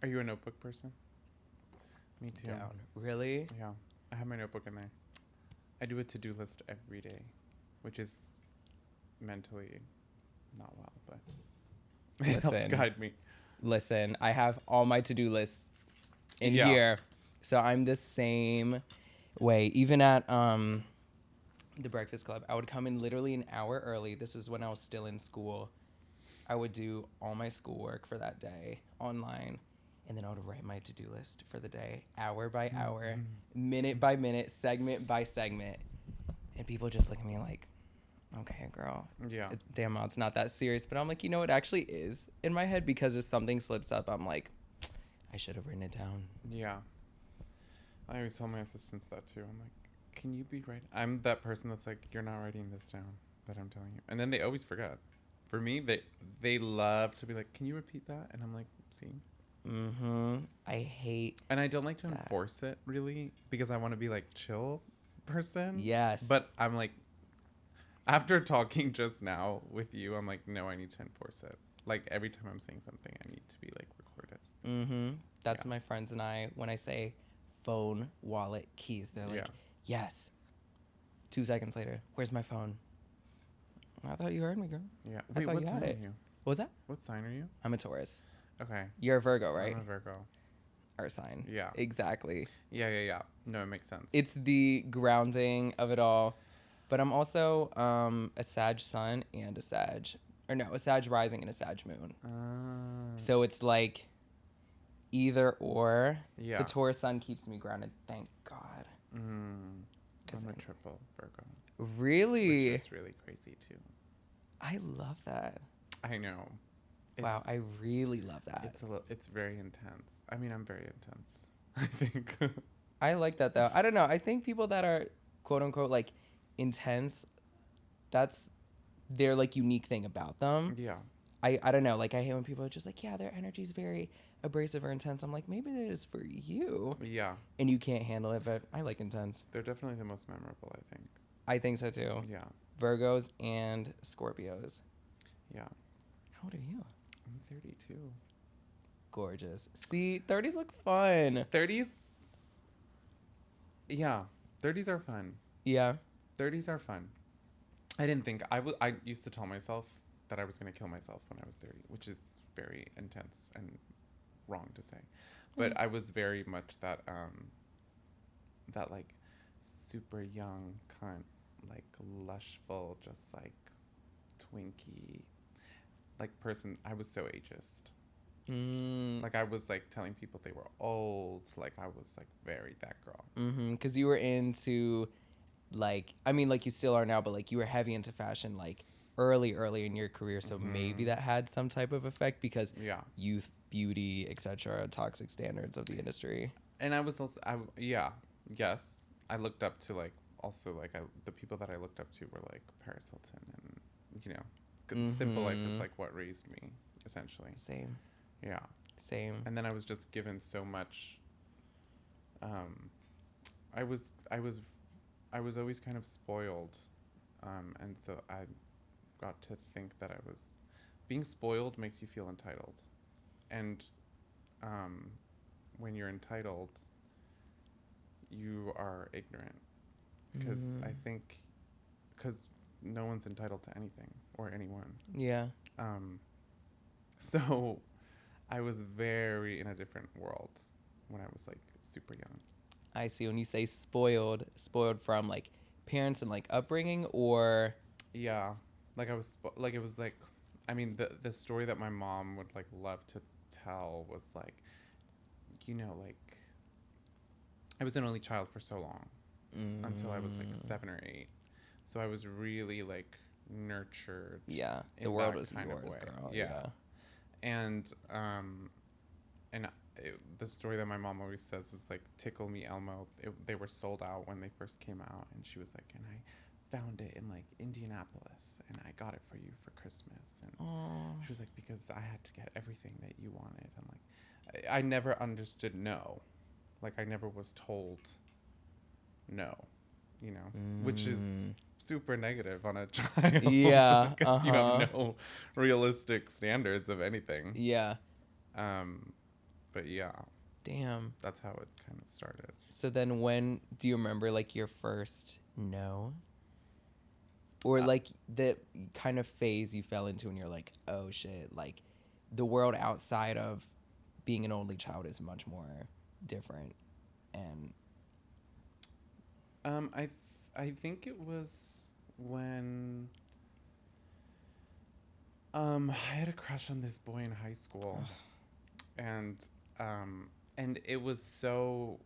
Are you a notebook person? Me too. Down. Really? Yeah. I have my notebook in there. I do a to-do list every day, which is mentally not well, but it helps guide me. Listen, I have all my to-do lists in Yeah. here. So I'm the same way. Even at the Breakfast Club, I would come in literally an hour early. This is when I was still in school. I would do all my schoolwork for that day online. And then I would write my to-do list for the day, hour by hour, minute by minute, segment by segment. And people just look at me like, okay, girl. Yeah. It's not that serious. But I'm like, you know, it actually is in my head, because if something slips up, I'm like, I should have written it down. Yeah. I always tell my assistants that too. I'm like, can you be right? I'm that person that's like, you're not writing this down that I'm telling you. And then they always forget. For me, they love to be like, can you repeat that? And I'm like, see? Mm-hmm. I hate. And I don't like to that. enforce it really, because I want to be like chill person. Yes. But I'm like, after talking just now with you, I'm like, no, I need to enforce it. Like every time I'm saying something, I need to be like recorded. Mm-hmm. That's my friends and I, when I say phone, wallet, keys, they're like, yes. 2 seconds later, where's my phone? I thought you heard me, girl. Yeah. I Wait, thought what you sign had are it. you? What was that? What sign are you? I'm a Taurus. Okay. You're a Virgo, right? I'm a Virgo. Our sign. Yeah. Exactly. Yeah. No, it makes sense. It's the grounding of it all. But I'm also a Sag sun and a Sag. Or no, a Sag rising and a Sag moon. So it's like either or. Yeah. The Taurus sun keeps me grounded. Thank God. I'm a triple Virgo. Really? Which is really crazy too. I love that. I know. Wow, I really love that. It's very intense. I mean, I'm very intense, I think. I like that though. I don't know. I think people that are quote unquote like intense, that's their like unique thing about them. Yeah. I don't know. Like I hate when people are just like, yeah, their energy's very abrasive or intense. I'm like, maybe that is for you. Yeah. And you can't handle it, but I like intense. They're definitely the most memorable, I think. I think so too. Yeah. Virgos and Scorpios. Yeah. How old are you? I'm 32. Gorgeous. See, 30s look fun. 30s? Yeah. 30s are fun. Yeah. 30s are fun. I didn't think I used to tell myself that I was going to kill myself when I was 30, which is very intense and wrong to say. But I was very much that like super young cunt, like lushful, just like twinkie, like person. I was so ageist. Like I was like telling people they were old. Like I was like very that girl. Because you were into, like, I mean, like you still are now, but like you were heavy into fashion, like early in your career. So maybe that had some type of effect because youth, beauty, etc., toxic standards of the industry. And I was also, yes. I looked up to like also like the people that I looked up to were like Paris Hilton, and you know, simple life is like what raised me essentially. Same. Yeah. Same. And then I was just given so much. I was always kind of spoiled, and so I got to think that I was being spoiled makes you feel entitled, and when you're entitled, you are ignorant, because I think because no one's entitled to anything or anyone. Yeah. So I was very in a different world when I was like super young. I see. When you say spoiled from like parents and like upbringing, or yeah, like I was like it was like, I mean the story that my mom would like love to tell was like, you know, like I was an only child for so long until I was like 7 or 8, so I was really like nurtured. Yeah, the world was yours, girl. Yeah. And the story that my mom always says is like, Tickle Me Elmo. They were sold out when they first came out, and she was like, and I found it in like Indianapolis, and I got it for you for Christmas. And she was like, because I had to get everything that you wanted. I'm like, I never understood no, like I never was told no, you know, which is super negative on a child. Yeah. Because you have no realistic standards of anything. Yeah. But yeah, Damn. that's how it kind of started. So then when do you remember like your first no? Or Uh, like the kind of phase you fell into and you're like, oh shit, like the world outside of being an only child is much more different. And I think it was when I had a crush on this boy in high school, and it was so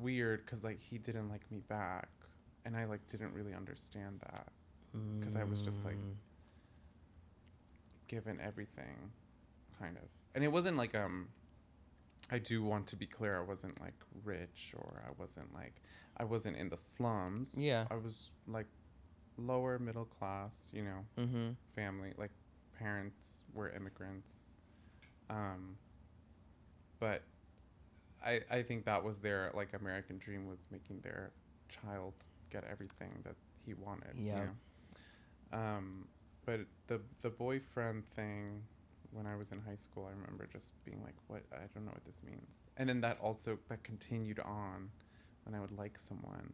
weird because like he didn't like me back, and I like didn't really understand that because I was just like given everything, kind of, and it wasn't like I do want to be clear, I wasn't like rich, or I wasn't in the slums. Yeah. I was like lower middle class, Mm-hmm. family, like parents were immigrants. But I think that was their like American dream, was making their child get everything that he wanted. Yeah. But the boyfriend thing, when I was in high school, I remember just being like, what? I don't know what this means. And then that continued on when I would like someone.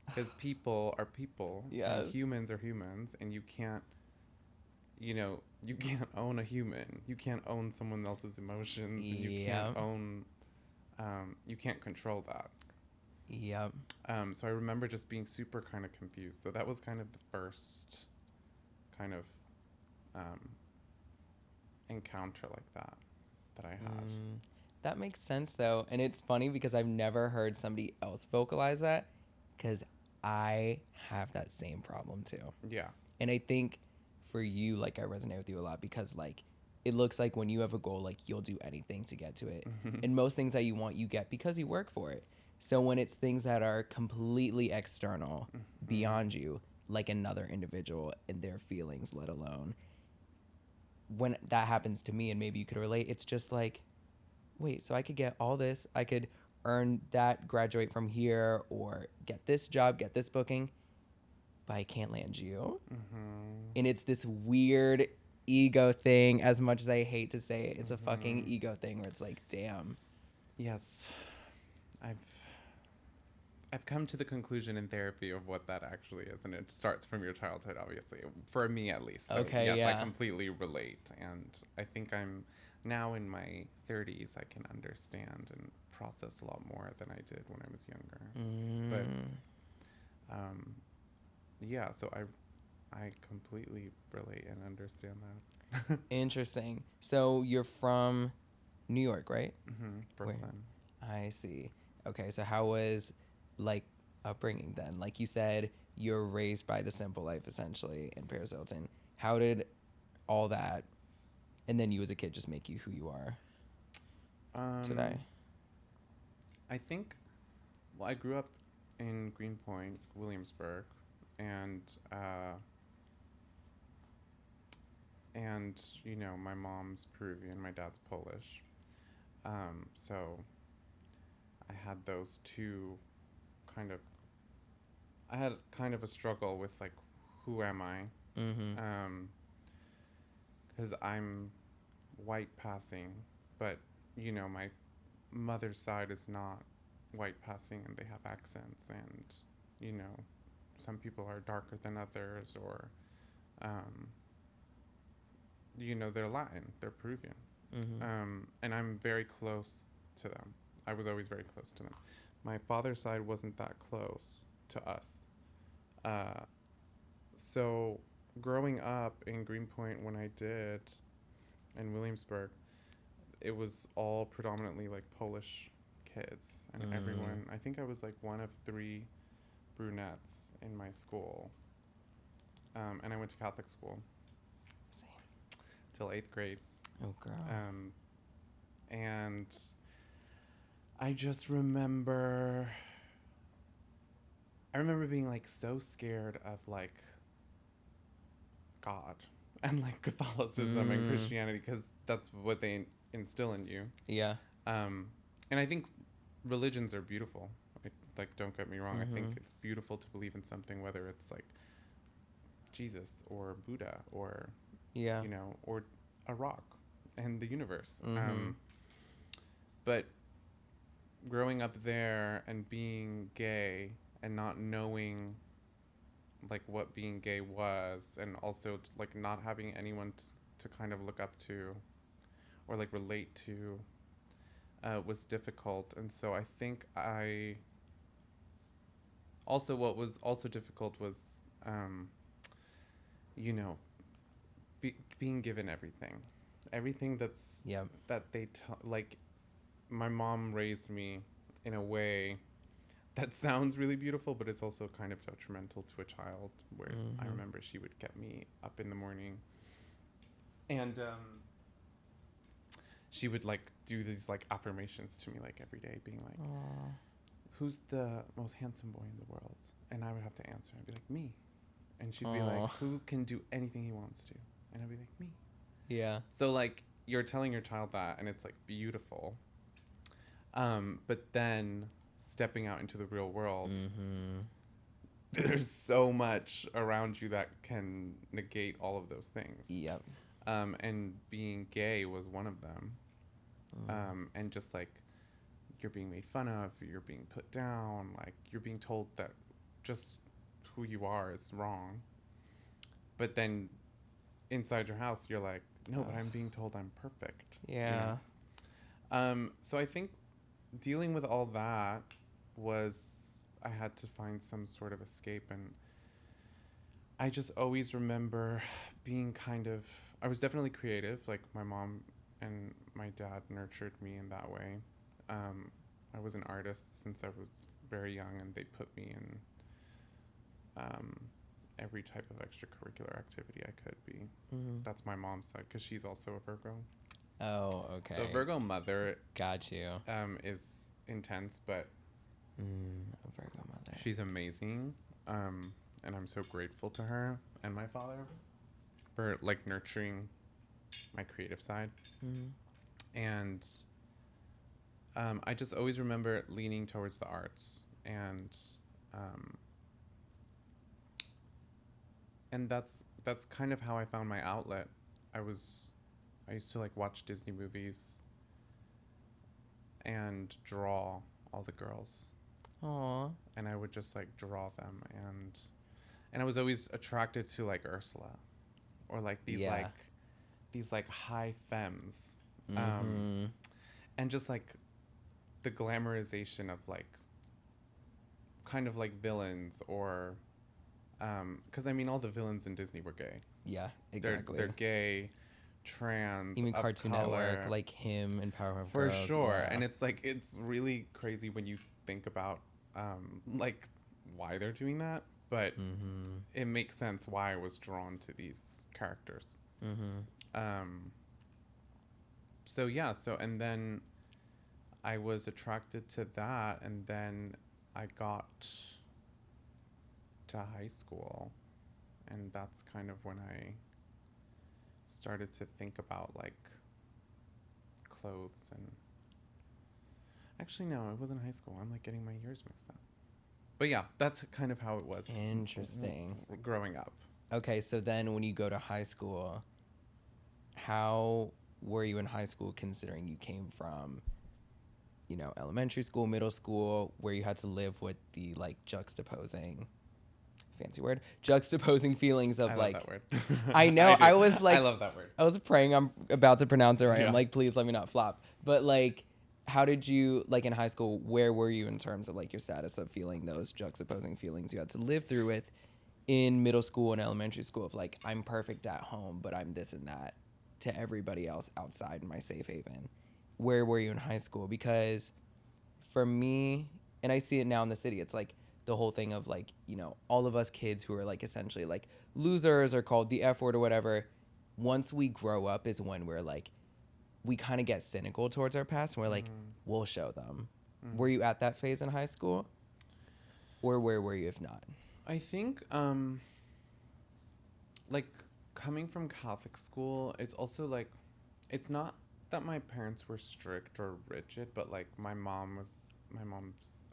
Because people are people. Yes. And humans are humans. And you can't own a human. You can't own someone else's emotions. And you can't own, you can't control that. Yep. So I remember just being super kind of confused. So that was kind of the first kind of encounter like that I had. That makes sense though, and it's funny because I've never heard somebody else vocalize that, because I have that same problem too. Yeah. And I think for you, like, I resonate with you a lot because like it looks like when you have a goal, like you'll do anything to get to it. And most things that you want, you get because you work for it. So when it's things that are completely external, beyond you, like another individual and their feelings, let alone, when that happens to me, and maybe you could relate, it's just like, wait, so I could get all this, I could earn that, graduate from here, or get this job, get this booking, but I can't land you. And it's this weird ego thing. As much as I hate to say it, it's a fucking ego thing where it's like, damn. Yes. I've come to the conclusion in therapy of what that actually is, and it starts from your childhood, obviously, for me at least. So Okay, yes, yeah. I completely relate, and I think I'm now in my 30s. I can understand and process a lot more than I did when I was younger. But yeah, so I completely relate and understand that. Interesting. So you're from New York, right? Brooklyn. I see. Okay, so how was like upbringing then? Like you said, you're raised by the simple life essentially in Paris Hilton. How did all that, and then you as a kid, just make you who you are today? I think, well, I grew up in Greenpoint, Williamsburg, and my mom's Peruvian, my dad's Polish. So I had those two I had kind of a struggle with like, who am I? Because I'm white passing, but my mother's side is not white passing, and they have accents, and some people are darker than others, or they're Latin, they're Peruvian. And I'm very close to them. I was always very close to them. My father's side wasn't that close to us. So growing up in Greenpoint, when I did, in Williamsburg, it was all predominantly like Polish kids, and everyone, I think I was like one of 3 brunettes in my school. And I went to Catholic school. Same. Till 8th grade. Oh, girl. And I just remember being like so scared of like God and like Catholicism and Christianity, because that's what they instill in you. Yeah. And I think religions are beautiful. Like, don't get me wrong. I think it's beautiful to believe in something, whether it's like Jesus or Buddha or, Yeah. or a rock and the universe. but growing up there and being gay and not knowing like what being gay was, and also like not having anyone to kind of look up to or like relate to, was difficult. And so I think what was also difficult was, you know, being given everything that they like. My mom raised me in a way that sounds really beautiful, but it's also kind of detrimental to a child, where I remember she would get me up in the morning and she would like do these like affirmations to me like every day, being like, "Aww. Who's the most handsome boy in the world?" And I would have to answer. I'd be like, "Me." And she'd be like, "Who can do anything he wants to?" And I'd be like, "Me." Yeah. So like you're telling your child that, and it's like beautiful. But then stepping out into the real world, there's so much around you that can negate all of those things. Yep. And being gay was one of them. And just like you're being made fun of, you're being put down, like you're being told that just who you are is wrong. But then inside your house, you're like, no, but I'm being told I'm perfect. Yeah. You know? So I think dealing with all that I had to find some sort of escape. And I just always remember being I was definitely creative. Like my mom and my dad nurtured me in that way. I was an artist since I was very young, and they put me in every type of extracurricular activity I could be. That's my mom's side, because she's also a Virgo. Oh, okay. So Virgo mother, got you, is intense, but a Virgo mother. She's amazing, and I'm so grateful to her and my father for like nurturing my creative side. And I just always remember leaning towards the arts, and that's kind of how I found my outlet. I used to like watch Disney movies and draw all the girls. Aww. And I would just like draw them, and I was always attracted to like Ursula, or like these like high femmes, and just like the glamorization of like kind of like villains, or because I mean all the villains in Disney were gay. Yeah, exactly. They're gay, trans, even Cartoon color. Network, like him and Powerpuff For Girls. sure. Yeah. And it's like, it's really crazy when you think about like why they're doing that, but it makes sense why I was drawn to these characters. So yeah, and then I was attracted to that, and then I got to high school, and that's kind of when I started to think about like clothes. And actually no, it wasn't high school. I'm like getting my years mixed up. But yeah, that's kind of how it was. Interesting. Growing up. Okay, so then when you go to high school, how were you in high school, considering you came from, you know, elementary school, middle school, where you had to live with the like juxtaposing feelings of like, love that word. I know. I was like, I love that word. I was praying I'm about to pronounce it right. Yeah. I'm like, please let me not flop. But like, how did you, like in high school, where were you in terms of like your status of feeling those juxtaposing feelings you had to live through with in middle school and elementary school of like, I'm perfect at home, but I'm this and that to everybody else outside my safe haven? Where were you in high school? Because for me, and I see it now in the city, it's like the whole thing of like, you know, all of us kids who are like essentially like losers or called the F word or whatever, once we grow up is when we're like, we kind of get cynical towards our past, and we're like, we'll show them. Were you at that phase in high school? Or where were you if not? I think like coming from Catholic school, it's also like, it's not that my parents were strict or rigid, but like my mom's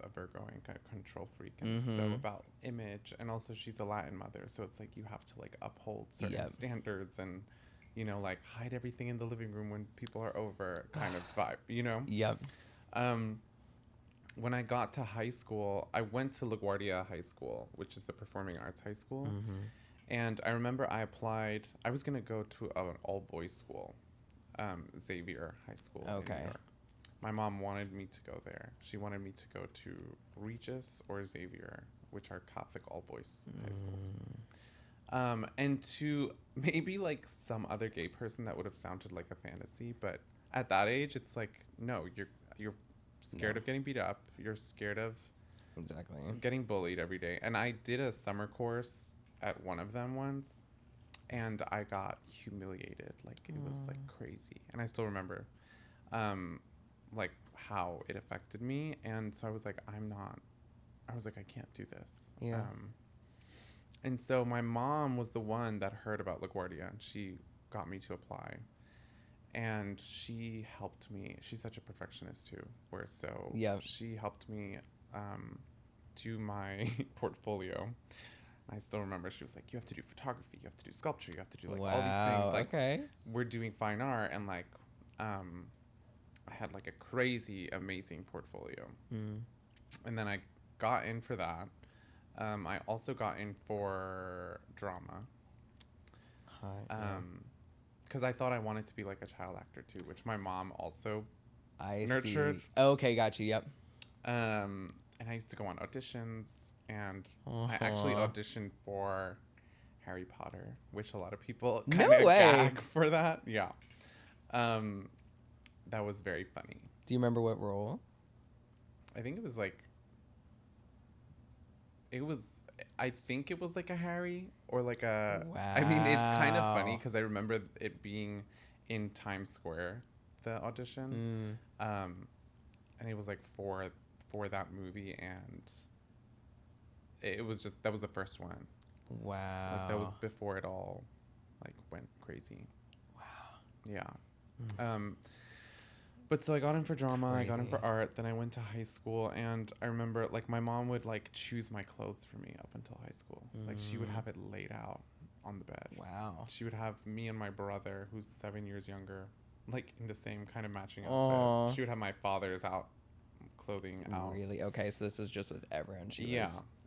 a Virgo and kind of control freak, and so about image, and also she's a Latin mother, so it's like you have to like uphold certain standards, and you know, like hide everything in the living room when people are over kind of vibe, you know? Yep. When I got to high school, I went to LaGuardia High School, which is the performing arts high school. Mm-hmm. And I remember I applied, I was going to go to an all boys school, Xavier High School in New York. My mom wanted me to go there. She wanted me to go to Regis or Xavier, which are Catholic all boys high schools. And to maybe like some other gay person that would have sounded like a fantasy, but at that age, it's like, no, you're scared of getting beat up. You're scared of getting bullied every day. And I did a summer course at one of them once, and I got humiliated. Like it was like crazy. And I still remember, like how it affected me. And so I was like, I can't do this. Yeah. And so my mom was the one that heard about LaGuardia, and she got me to apply. And she helped me. She's such a perfectionist too. She helped me do my portfolio. I still remember she was like, you have to do photography, you have to do sculpture, you have to do like all these things. Like we're doing fine art, and like I had like a crazy amazing portfolio. And then I got in for that. I also got in for drama. Because I thought I wanted to be like a child actor too, which my mom also nurtured. See. Okay, got you. Yep. And I used to go on auditions, and I actually auditioned for Harry Potter, which a lot of people kind of gag for that. Yeah. That was very funny. Do you remember what role? I think it was like. I think it was like a Harry or like a. Wow. I mean, it's kind of funny because I remember it being in Times Square, the audition, and it was like for that movie, and it was just that was the first one. Wow. Like that was before it all, like went crazy. Wow. Yeah. But so I got in for drama, I got in for art, then I went to high school, and I remember like my mom would like choose my clothes for me up until high school. Like she would have it laid out on the bed. Wow. She would have me and my brother, who's 7 years younger, like in the same kind of matching outfit. She would have my father's clothing out. Really? Okay, so this is just with everyone.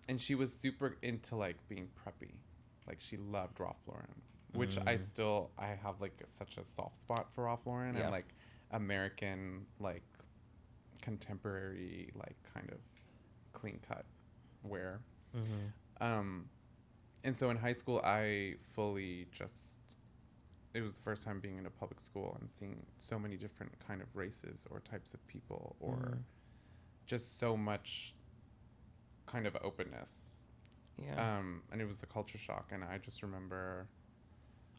And she was super into like being preppy. Like she loved Ralph Lauren, which I have like such a soft spot for Ralph Lauren and like American, like contemporary, like kind of clean cut wear. And so in high school, I fully it was the first time being in a public school and seeing so many different kind of races or types of people or just so much kind of openness. And it was a culture shock. And I just remember,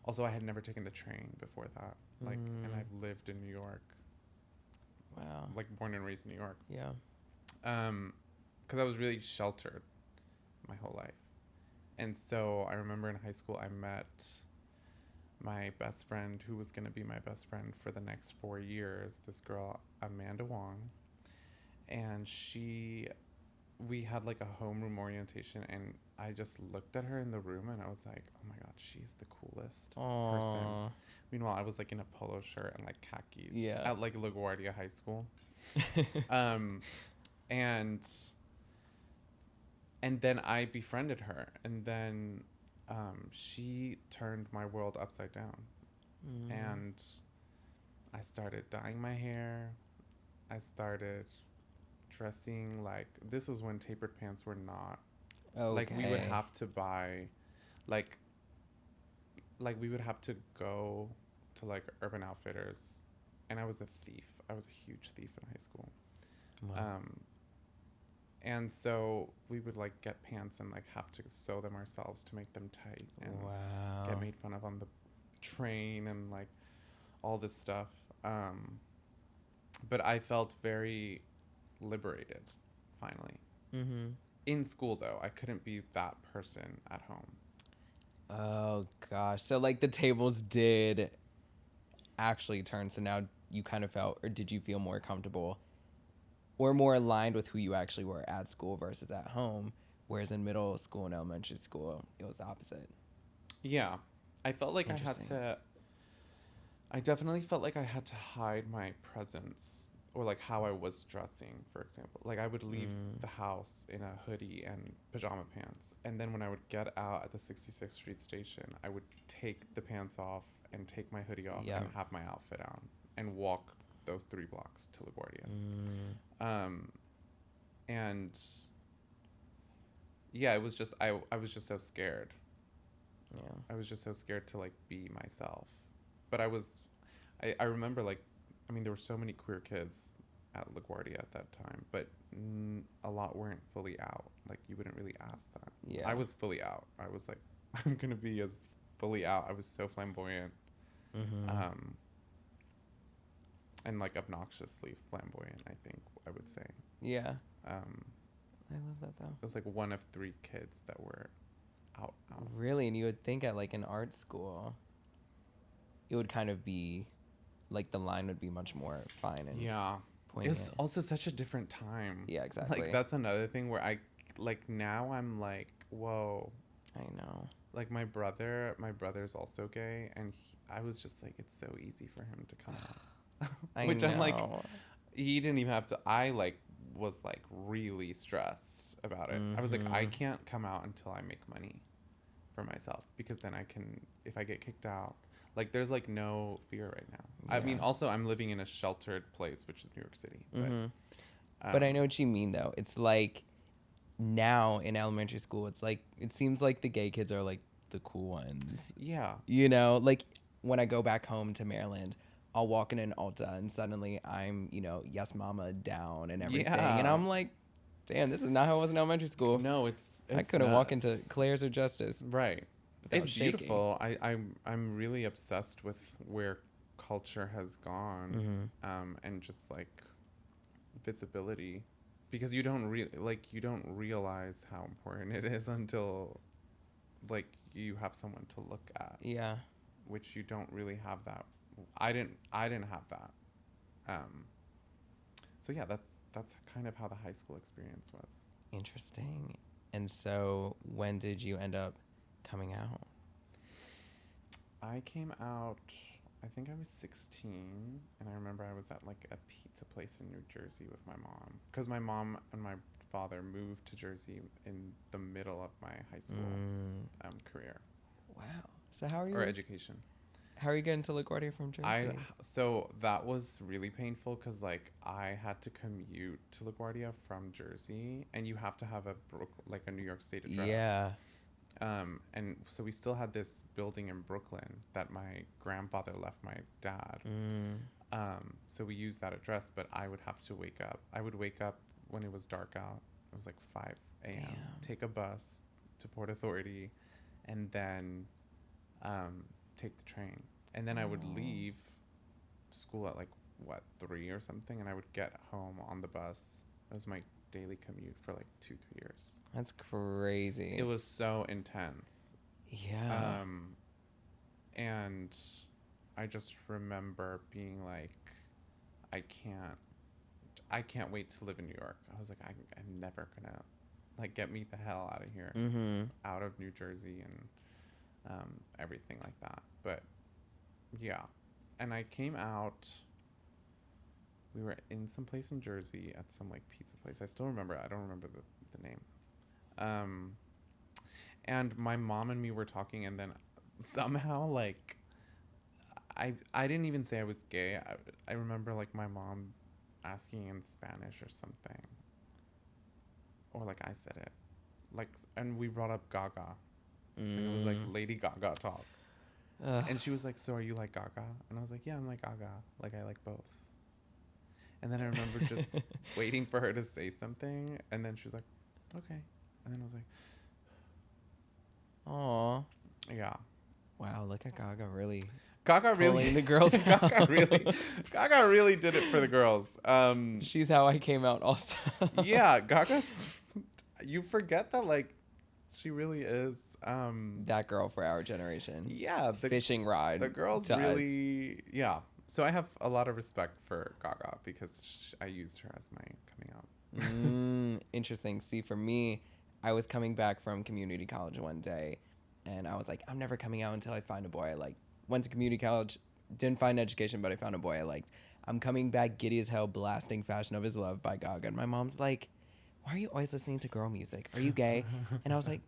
also I had never taken the train before that. Like, and I've lived in New York. Wow. Like born and raised in New York. Yeah. Because I was really sheltered my whole life. And so I remember in high school I met my best friend who was going to be my best friend for the next 4 years, this girl, Amanda Wong. And we had like a homeroom orientation, and I just looked at her in the room and I was like, oh my God, she's the coolest person. Meanwhile, I was like in a polo shirt and like khakis at like LaGuardia High School. And then I befriended her, and then she turned my world upside down. And I started dyeing my hair. I started dressing like, this was when tapered pants were not. Like we would have to buy, like we would have to go to like Urban Outfitters, and I was a thief. I was a huge thief in high school. Wow. And so we would like get pants and like have to sew them ourselves to make them tight and get made fun of on the train and like all this stuff. But I felt very liberated finally. In school though, I couldn't be that person at home. Oh gosh. So like the tables did actually turn, so now you kind of felt, or did you feel more comfortable or more aligned with who you actually were at school versus at home, whereas in middle school and elementary school it was the opposite? Yeah. I felt like I had to I definitely felt like I had to hide my presence or like how I was dressing, for example. Like I would leave the house in a hoodie and pajama pants. And then when I would get out at the 66th Street station, I would take the pants off and take my hoodie off and have my outfit on and walk those 3 blocks to LaGuardia. And yeah, it was just, I was just so scared. Yeah. I was just so scared to like be myself. But I remember like, I mean, there were so many queer kids at LaGuardia at that time, but a lot weren't fully out. Like, you wouldn't really ask that. Yeah. I was fully out. I was like, I'm going to be as fully out. I was so flamboyant. And like obnoxiously flamboyant, I think I would say. Yeah. I love that though. It was like one of 3 kids that were out. Really? And you would think at like an art school, it would kind of be like the line would be much more fine and poignant. It's also such a different time. Yeah, exactly. Like that's another thing where I like now I'm like, whoa. I know. Like my brother's also gay, and I was just like, it's so easy for him to come out. Which I'm like, he didn't even have to. I like was like really stressed about it. I was like, I can't come out until I make money for myself, because then I can, if I get kicked out, like there's like no fear right now. Yeah. I mean, also I'm living in a sheltered place, which is New York City. But I know what you mean though. It's like now in elementary school, it's like, it seems like the gay kids are like the cool ones. Yeah. You know, like when I go back home to Maryland, I'll walk in an Ulta and suddenly I'm, you know, yes mama down and everything. Yeah. And I'm like, damn, this is not how it was in elementary school. No, it's I couldn't walk into Claire's or Justice. Right. It's shaking. Beautiful. I'm really obsessed with where culture has gone, and just like visibility, because you don't realize how important it is until like you have someone to look at. Yeah. Which you don't really have that. I didn't have that. So yeah, that's kind of how the high school experience was. Interesting. And so when did you end up coming out? I came out, I think I was 16, and I remember I was at like a pizza place in New Jersey with my mom, because my mom and my father moved to Jersey in the middle of my high school career. Wow. So how are you? Or education. How are you getting to LaGuardia from Jersey? So that was really painful, because like I had to commute to LaGuardia from Jersey, and you have to have a New York State address. Yeah. And so we still had this building in Brooklyn that my grandfather left my dad. So we used that address, but I would have to wake up. I would wake up when it was dark out. It was like 5 a.m. Take a bus to Port Authority, and then take the train. And then I would leave school at like 3 or something, and I would get home on the bus. It was my daily commute for like 2-3 years. That's crazy. It was so intense. Yeah. And I just remember being like, I can't wait to live in New York. I was like, I'm never gonna, like, get me the hell out of here, out of New Jersey and everything like that. But yeah, and I came out. We were in some place in Jersey at some like pizza place. I still remember. I don't remember the name. And my mom and me were talking, and then somehow like I didn't even say I was gay. I remember like my mom asking in Spanish or something, or like I said it, like, and we brought up Gaga. And it was like Lady Gaga talk. And she was like, so are you like Gaga? And I was like, yeah, I'm like Gaga. Like, I like both. And then I remember just waiting for her to say something. And then she was like, okay. And then I was like, aw. Yeah. Wow, look at Gaga really. Gaga really. The girls Gaga really did it for the girls. She's how I came out also. Yeah, Gaga's. You forget that, like, she really is. That girl for our generation. Yeah. The fishing rod. The girls really. Yeah. So I have a lot of respect for Gaga, because I used her as my coming out. Interesting. See, for me, I was coming back from community college one day, and I was like, I'm never coming out until I find a boy I like. Went to community college, didn't find education, but I found a boy I liked. I'm coming back giddy as hell, blasting Fashion of His Love by Gaga. And my mom's like, why are you always listening to girl music? Are you gay? And I was like,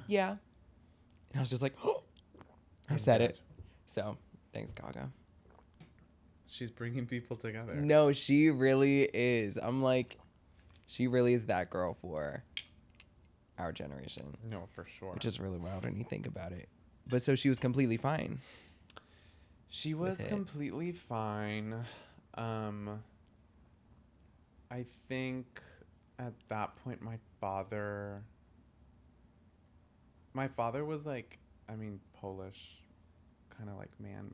yeah. And I was just like, oh, I said it. So thanks, Gaga. She's bringing people together. No, she really is. I'm like, she really is that girl for our generation. No, for sure. Which is really wild when you think about it. But so she was completely fine. She was completely fine. I think at that point my father was like, I mean, Polish, kind of like man.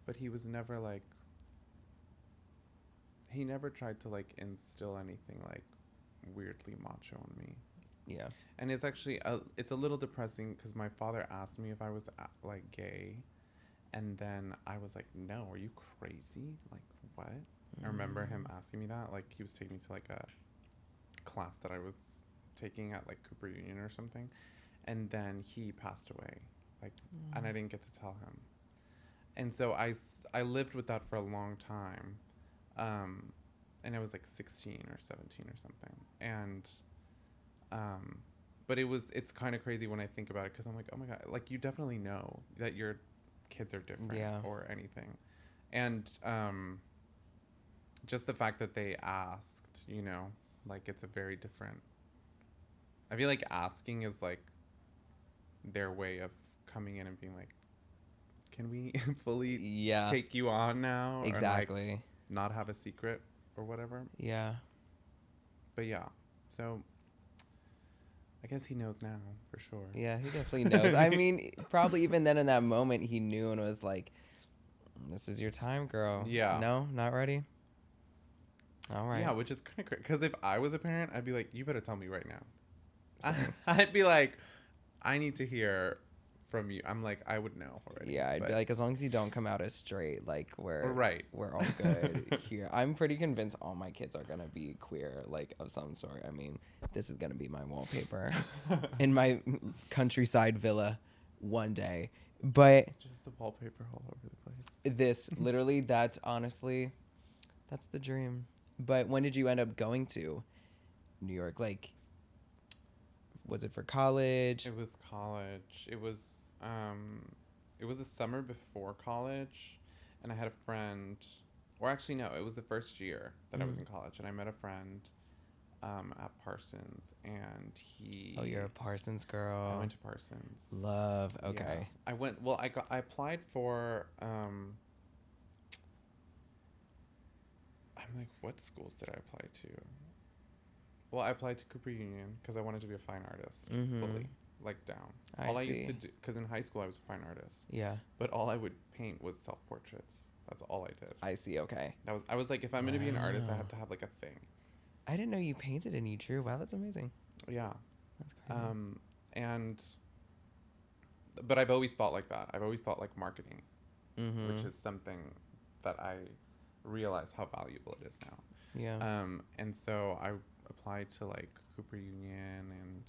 But he was never like, he never tried to like instill anything like weirdly macho in me. Yeah. And it's actually, it's a little depressing because my father asked me if I was like gay. And then I was like, no, are you crazy? Like, what? I remember him asking me that. Like, he was taking me to like a class that I was taking at like Cooper Union or something. And then he passed away. Like, and I didn't get to tell him. And so I lived with that for a long time. And I was like 16 or 17 or something. And, but it's kind of crazy when I think about it because I'm like, oh my God, like you definitely know that your kids are different or anything. And, just the fact that they asked, you know, like it's a very different, I feel like asking is like their way of coming in and being like, can we fully take you on now? Exactly. Or like not have a secret or whatever. Yeah. But yeah, so I guess he knows now for sure. Yeah, he definitely knows. I mean, probably even then in that moment he knew and was like, this is your time, girl. Yeah. No, not ready? All right. Yeah, which is kind of crazy. Because if I was a parent, I'd be like, you better tell me right now. I'd be like, I need to hear from you. I'm like, I would know already. Yeah, I'd be like, as long as you don't come out as straight, like we're all good here. I'm pretty convinced all my kids are gonna be queer, like of some sort. I mean, this is gonna be my wallpaper in my countryside villa one day. But just the wallpaper all over the place. That's honestly, that's the dream. But when did you end up going to New York? Like, was it for college? It was college. It was the summer before college, and I had a friend, or actually no, it was the first year that I was in college, and I met a friend at Parsons, and he. Oh, you're a Parsons girl. I went to Parsons. Love. Okay. Yeah. I went. Well, I applied for. I'm like, what schools did I apply to? Well, I applied to Cooper Union because I wanted to be a fine artist fully, like down. I used to do, because in high school I was a fine artist. Yeah. But all I would paint was self-portraits. That's all I did. I see. Okay. I was like, if I'm gonna be an artist, I have to have like a thing. I didn't know you painted and you drew. Wow, that's amazing. Yeah. That's crazy. But I've always thought like that. I've always thought like marketing, which is something that I realize how valuable it is now. Yeah. And so I applied to like Cooper Union, and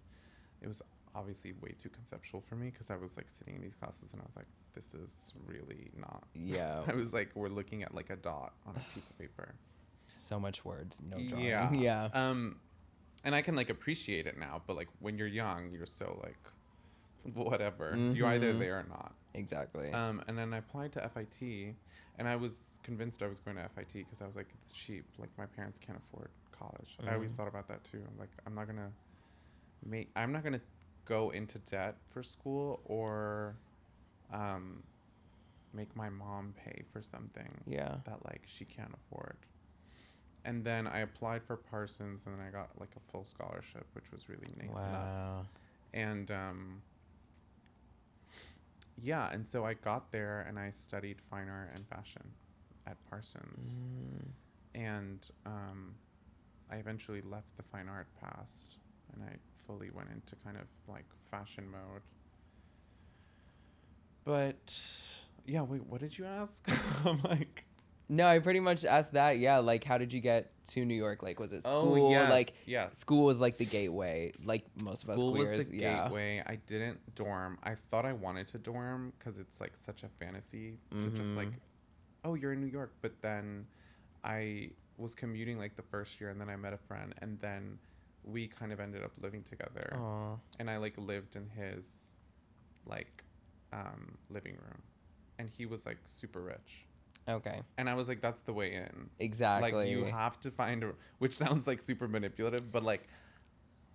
it was obviously way too conceptual for me because I was like sitting in these classes and I was like, this is really not. Yeah. I was like, we're looking at like a dot on a piece of paper. So much words, no drawing. Yeah. Yeah. And I can like appreciate it now, but like when you're young, you're so like, whatever. You're either there or not. Exactly. And then I applied to FIT, and I was convinced I was going to FIT because I was like, it's cheap. Like my parents can't afford college. I always thought about that too. Like I'm not gonna go into debt for school or make my mom pay for something that like she can't afford. And then I applied for Parsons, and then I got like a full scholarship, which was really nuts. And yeah, and so I got there and I studied fine art and fashion at Parsons. And I eventually left the fine art past, and I fully went into kind of like fashion mode. But yeah, wait, what did you ask? I'm like, No, I pretty much asked that. Yeah, like how did you get to New York? Like was it school? Oh, yes, Like yes. school was like the gateway. Like most of us School queers. was the yeah. gateway. I didn't dorm. I thought I wanted to dorm because it's like such a fantasy to just like, oh, you're in New York. But then I was commuting like the first year, and then I met a friend, and then we kind of ended up living together. Aw. And I like lived in his like living room, and he was like super rich. Okay. And I was like, that's the way in. Exactly. Like, you have to find a, which sounds like super manipulative, but like,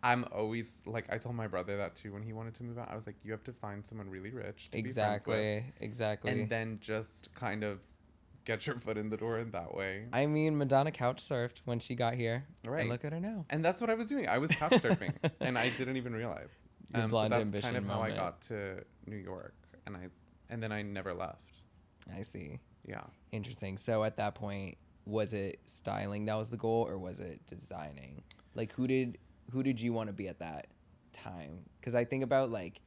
I'm always like, I told my brother that too when he wanted to move out. I was like, you have to find someone really rich to be friends with. Exactly. And then just kind of get your foot in the door in that way. I mean, Madonna couch surfed when she got here. Right. And look at her now. And that's what I was doing. I was couch surfing, and I didn't even realize. Your blonde so that's ambition kind of moment. how I got to New York, and then I never left. I see. Yeah. Interesting. So at that point, was it styling that was the goal, or was it designing? Like, who did you want to be at that time? Because I think about like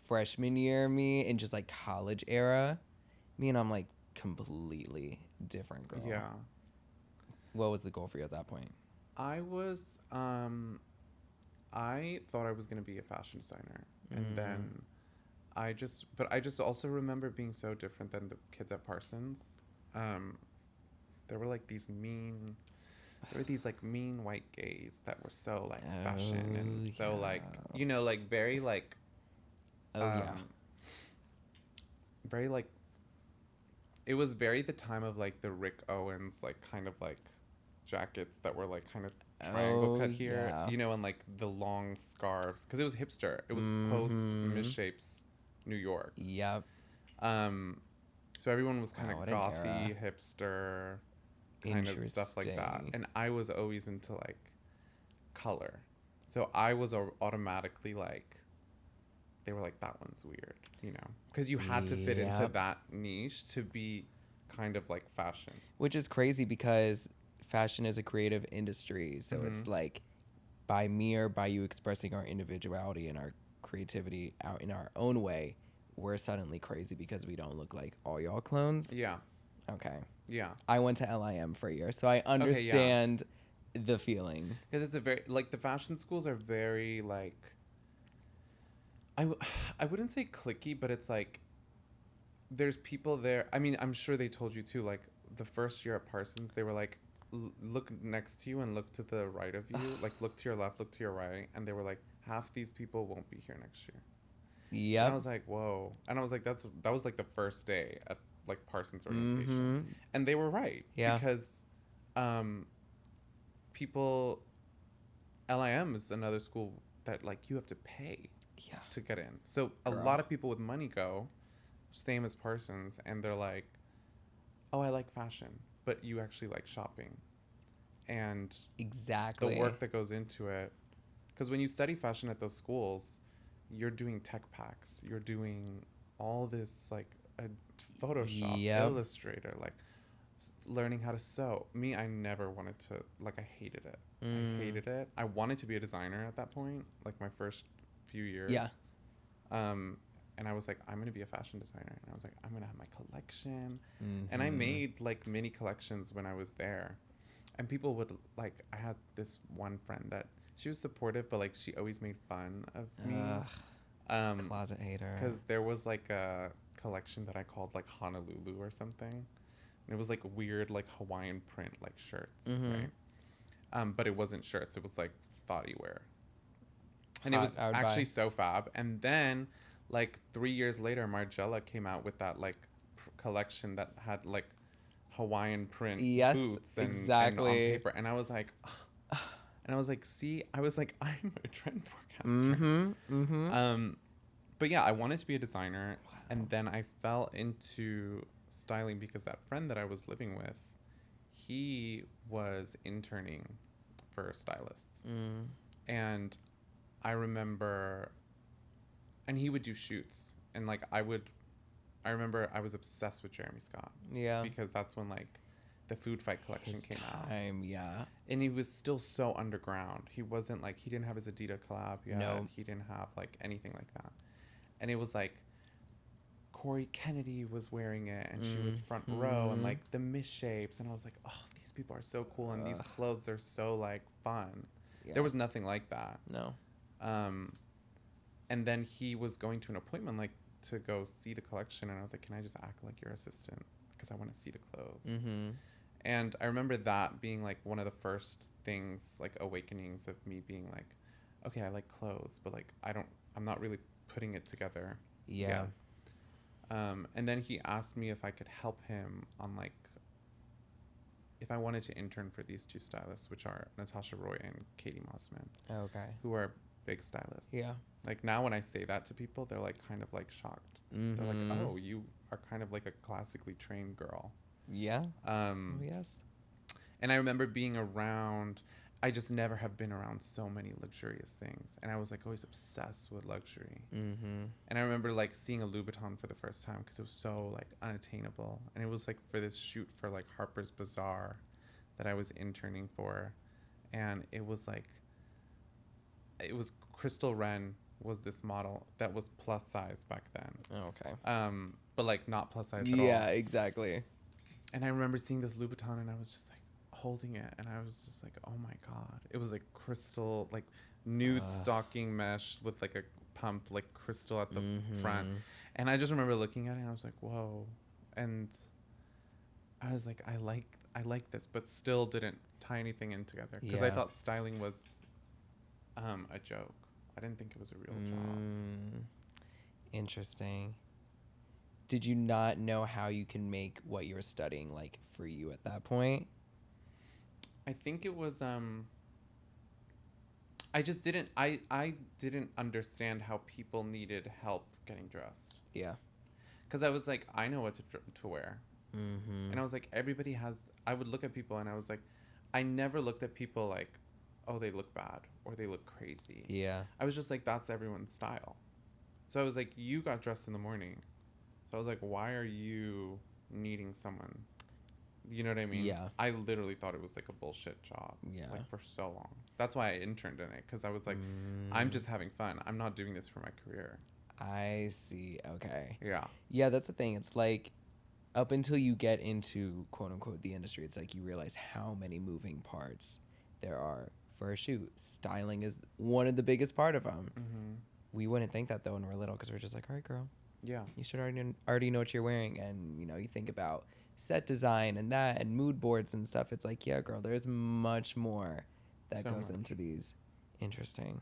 freshman year me and just like college era me, and I'm like completely different girl. Yeah. What was the goal for you at that point? I was I thought I was going to be a fashion designer, and then I just also remember being so different than the kids at Parsons. There were like these mean white gays that were so like fashion and so like, you know, like very like very like, it was very the time of like the Rick Owens like kind of like jackets that were like kind of triangle cut here, you know, and like the long scarves, because it was hipster. It was post Misshapes New York. Yep. So everyone was kind of what an gothy, era. hipster, kind of stuff like that. And I was always into like color. So I was automatically like, they were like, that one's weird, you know, because you had to fit into that niche to be kind of like fashion. Which is crazy because fashion is a creative industry. So it's like by me or by you expressing our individuality and our creativity out in our own way, we're suddenly crazy because we don't look like all y'all clones. Yeah. Okay. Yeah. I went to LIM for a year, so I understand the feeling. Because it's a very, like, the fashion schools are very, like, I wouldn't say cliquey, but it's like, there's people there. I mean, I'm sure they told you too, like, the first year at Parsons, they were like, look next to you and look to the right of you. Like, look to your left, look to your right. And they were like, half these people won't be here next year. Yeah. And I was like, whoa. And I was like, that was like the first day at like Parsons orientation. And they were right. Yeah. Because people, LIM is another school that like you have to pay to get in. So a lot of people with money go, same as Parsons, and they're like, oh, I like fashion, but you actually like shopping. And exactly the work that goes into it. Because when you study fashion at those schools, you're doing tech packs. You're doing all this like Photoshop, Illustrator, like learning how to sew. Me, I never wanted to, like, I hated it. I hated it. I wanted to be a designer at that point, like my first few years. Yeah. And I was like, I'm going to be a fashion designer. And I was like, I'm going to have my collection. And I made like mini collections when I was there. And people would like, I had this one friend that she was supportive, but like she always made fun of me. Closet hater. Because there was like a collection that I called like Honolulu or something. And it was like weird, like Hawaiian print, like shirts, right? But it wasn't shirts. It was like thoughty wear. And it was actually so fab. And then like 3 years later, Margiela came out with that like collection that had like Hawaiian print boots and on paper. And I was like, and I was like, see, I was like, I'm a trend forecaster. But yeah, I wanted to be a designer. Wow. And then I fell into styling because that friend that I was living with, he was interning for stylists. And I remember, and he would do shoots. And like I remember I was obsessed with Jeremy Scott. Yeah. Because that's when like the Food Fight collection came out. Yeah. And he was still so underground. He wasn't like, he didn't have his Adidas collab yet. No. He didn't have like anything like that. And it was like Corey Kennedy was wearing it, and she was front row, and like the misshapes, and I was like, oh, these people are so cool, and these clothes are so like fun. Yeah. There was nothing like that. No. And then he was going to an appointment like to go see the collection, and I was like, can I just act like your assistant because I want to see the clothes. And I remember that being like one of the first things, like awakenings of me being like, okay, I like clothes, but like I'm not really putting it together. Yeah. And then he asked me if I could help him on like if I wanted to intern for these two stylists, which are Natasha Roy and Katie Mossman. Okay. Who are big stylists. Yeah. Like now when I say that to people, they're like kind of like shocked. They're like, oh, you are kind of like a classically trained girl. Yeah. Yes. And I remember being around, I just never have been around so many luxurious things. And I was like always obsessed with luxury. And I remember like seeing a Louboutin for the first time because it was so like unattainable. And it was like for this shoot for like Harper's Bazaar that I was interning for. And it was like, it was Crystal Wren was this model that was plus size back then. Oh, okay. But like not plus size at all. Yeah, exactly. And I remember seeing this Louboutin and I was just like holding it and I was just like, oh my God. It was like crystal, like nude stocking mesh with like a pump, like crystal at the front. And I just remember looking at it and I was like, whoa. And I was like, I like this, but still didn't tie anything in together because I thought styling was a joke. I didn't think it was a real job. Interesting. Did you not know how you can make what you were studying like for you at that point? I think it was I just didn't I didn't understand how people needed help getting dressed. Yeah. Cuz I was like, I know what to wear. And I was like, everybody has. I would look at people and I was like, I never looked at people like, oh, they look bad or they look crazy. Yeah. I was just like, that's everyone's style. So I was like, you got dressed in the morning. So I was like, why are you needing someone? You know what I mean? Yeah. I literally thought it was like a bullshit job. Yeah. Like for so long. That's why I interned in it. Because I was like, I'm just having fun. I'm not doing this for my career. I see. Okay. Yeah. Yeah, that's the thing. It's like up until you get into quote unquote the industry, it's like you realize how many moving parts there are for a shoot. Styling is one of the biggest part of them. We wouldn't think that though when we're little because we're just like, all right, girl. Yeah. You should already know what you're wearing. And, you know, you think about set design and that and mood boards and stuff. It's like, yeah, girl, there's much more that goes into these. Interesting.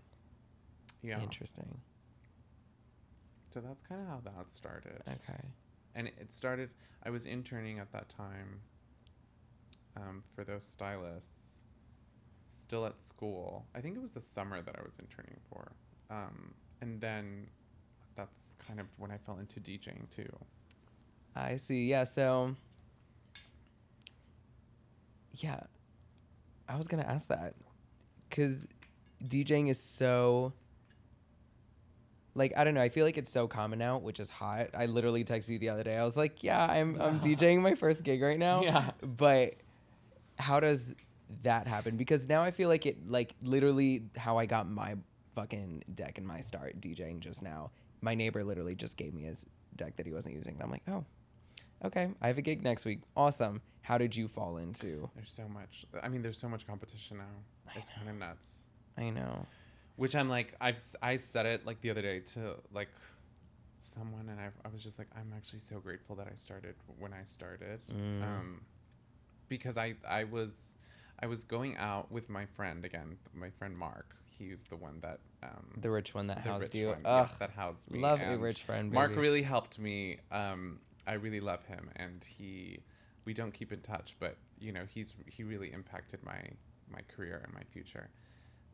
Yeah. Interesting. So that's kind of how that started. Okay. And it started, I was interning at that time for those stylists, still at school. I think it was the summer that I was interning for. And then that's kind of when I fell into DJing too. I see. Yeah. So, yeah, I was going to ask that because DJing is so, like, I don't know. I feel like it's so common now, which is hot. I literally texted you the other day. I was like, yeah, I'm DJing my first gig right now. Yeah. But how does that happen? Because now I feel like it, like, literally how I got my fucking deck and my start DJing just now. My neighbor literally just gave me his deck that he wasn't using. And I'm like, oh, okay. I have a gig next week. Awesome. How did you fall into? There's so much. I mean, there's so much competition now. It's kind of nuts. I know. Which I'm like, I said it like the other day to like someone, and I was just like, I'm actually so grateful that I started when I started, because I was going out with my friend again, my friend Mark. He's the one that the rich one that housed you. Yes, that housed me. Love a rich friend. Baby. Mark really helped me. I really love him, and we don't keep in touch, but you know, he really impacted my career and my future.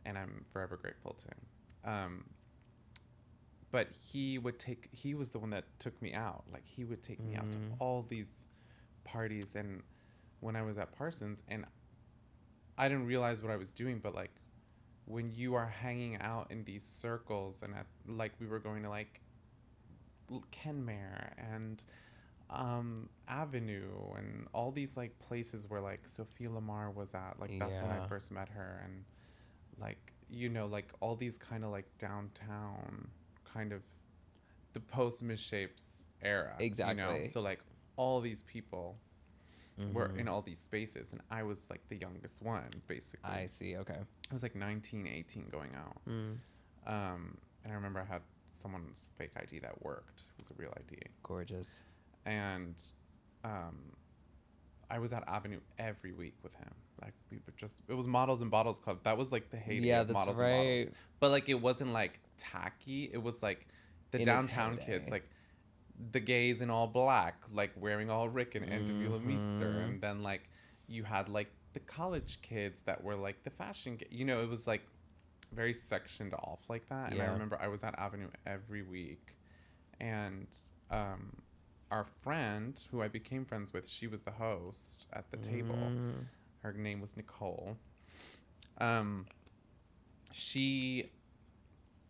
And I'm forever grateful to him. But he was the one that took me out. Like, he would take me out to all these parties. And when I was at Parsons, and I didn't realize what I was doing, but like, when you are hanging out in these circles, and like, we were going to like Kenmare and Avenue and all these like places where like Sophia Lamar was at. Like, that's when I first met her. And like, you know, like all these kind of like downtown kind of the post misshapes era. Exactly. You know? So like all these people were in all these spaces, and I was like the youngest one, basically. I see. Okay. I was like 19, 18 going out. And I remember I had someone's fake ID that worked. It was a real ID. Gorgeous. And I was at Avenue every week with him. Like we would just, it was Models and Bottles Club. That was like the heyday of Models and Bottles. But like it wasn't like tacky. It was like the In downtown kids, like the gays in all black, like wearing all Rick and Antivila Meester. And then like you had like the college kids that were like the fashion, you know, it was like very sectioned off like that. And I remember I was at Avenue every week, and our friend who I became friends with, she was the host at the table. Her name was Nicole. She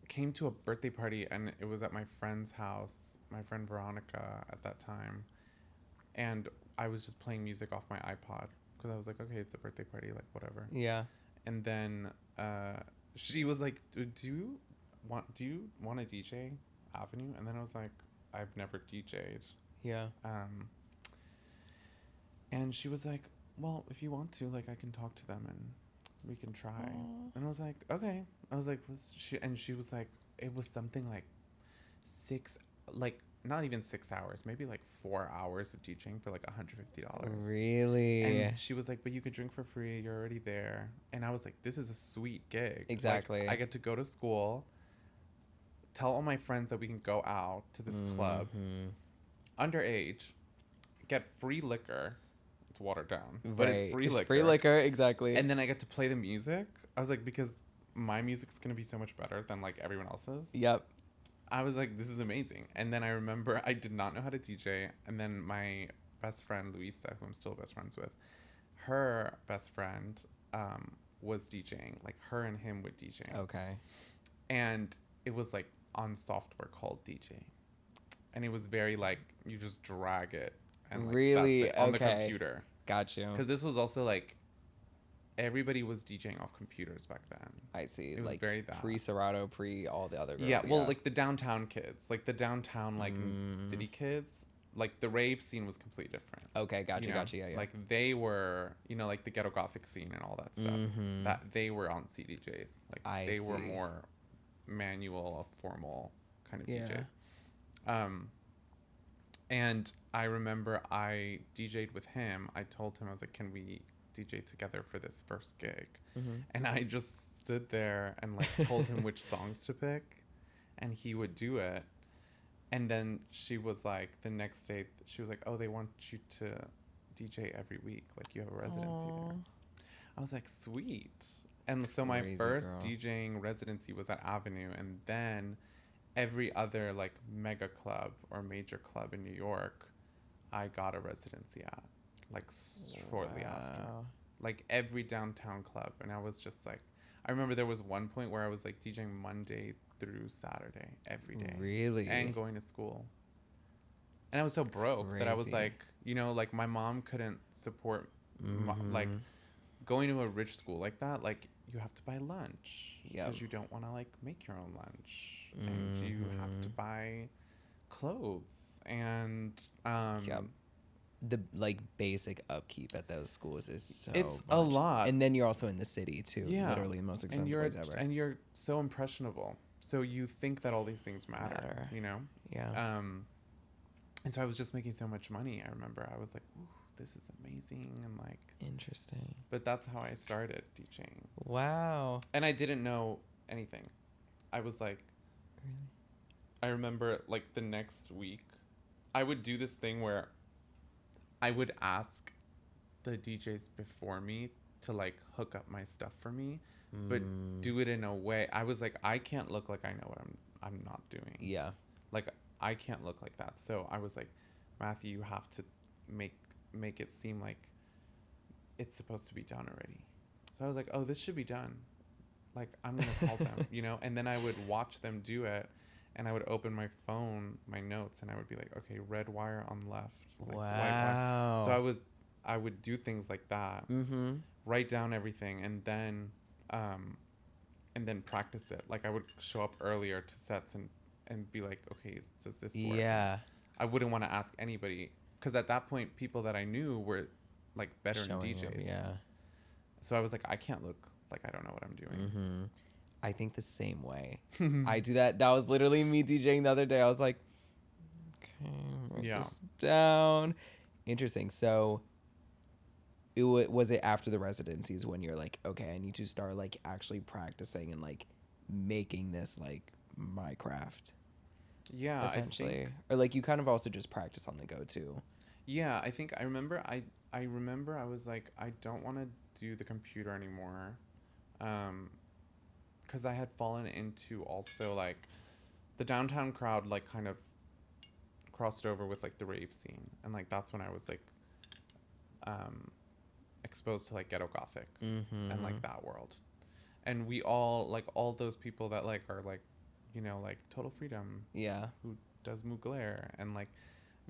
came to a birthday party, and it was at my friend's house, my friend Veronica at that time. And I was just playing music off my iPod because I was like, okay, it's a birthday party, like whatever. Yeah. And then she was like, do you want to DJ Avenue? And then I was like, I've never DJ'd. Yeah. And she was like, well, if you want to, like, I can talk to them and we can try. Aww. And I was like, okay. I was like, and she was like, it was something like not even 6 hours, maybe like 4 hours of DJing for like $150. Really? And she was like, but you could drink for free. You're already there. And I was like, this is a sweet gig. Exactly. Like, I get to go to school, tell all my friends that we can go out to this club, underage, get free liquor. It's watered down, but it's free liquor. Free liquor, exactly. And then I get to play the music. I was like, because my music's going to be so much better than like everyone else's. Yep. I was like, this is amazing. And then I remember I did not know how to DJ. And then my best friend, Luisa, who I'm still best friends with, her best friend was DJing. Like her and him would DJ. Okay. And it was like on software called DJ. And it was very like, you just drag it. And like, really? that's it, on the computer. Got you. Because this was also like, everybody was DJing off computers back then. I see. It was like very that. Pre-Serato, all the other girls. Yeah, well, like the downtown kids, like the downtown, like city kids, like the rave scene was completely different. Okay, gotcha, gotcha, yeah. Like they were, you know, like the ghetto gothic scene and all that stuff. That they were on CDJs. Like they were more manual, formal kind of DJs. And I remember I DJ'd with him. I told him, I was like, can we DJ together for this first gig? And I just stood there and like told him which songs to pick, and he would do it. And then she was like, the next day she was like, oh, they want you to DJ every week, like you have a residency there. I was like, sweet. And so my first DJing residency was at Avenue, and then every other like mega club or major club in New York I got a residency at, like shortly after. Like every downtown club. And I was just like, I remember there was one point where I was like DJing Monday through Saturday every day. Really? And going to school. And I was so broke that I was like, you know, like my mom couldn't support like going to a rich school like that. Like you have to buy lunch because you don't want to like make your own lunch, and you have to buy clothes and the like basic upkeep at those schools is so it's much. A lot. And then you're also in the city too. Literally the most expensive place ever. And you're so impressionable, so you think that all these things matter. You know. And so I was just making so much money. I remember I was like, ooh, this is amazing, and like interesting. But that's how I started DJing. Wow. And I didn't know anything. I was like, really? I remember like the next week I would do this thing where I would ask the DJs before me to like hook up my stuff for me, but do it in a way. I was like, I can't look like I know what I'm not doing. Yeah. Like I can't look like that. So I was like, Matthew, you have to make it seem like it's supposed to be done already. So I was like, oh, this should be done. Like I'm going to call them, you know? And then I would watch them do it, and I would open my phone, my notes, and I would be like, okay, red wire on left. Like, wow. White wire. So I would do things like that, write down everything, and then practice it. Like I would show up earlier to sets and be like, okay, does this work? Yeah. I wouldn't want to ask anybody, because at that point, people that I knew were like veteran Showing DJs. up, yeah. So I was like, I can't look like I don't know what I'm doing. Mm-hmm. I think the same way. I do that. That was literally me DJing the other day. I was like, okay, write this down. Interesting. So was it after the residencies when you're like, okay, I need to start like actually practicing and like making this like my craft? Yeah, essentially. Or like you kind of also just practice on the go too. Yeah, I think I remember I was like, I don't want to do the computer anymore. Because I had fallen into also like the downtown crowd like kind of crossed over with like the rave scene, and like that's when I was like exposed to like ghetto gothic and like that world. And we all like all those people that like are like, you know, like Total Freedom, who does Mugler, and like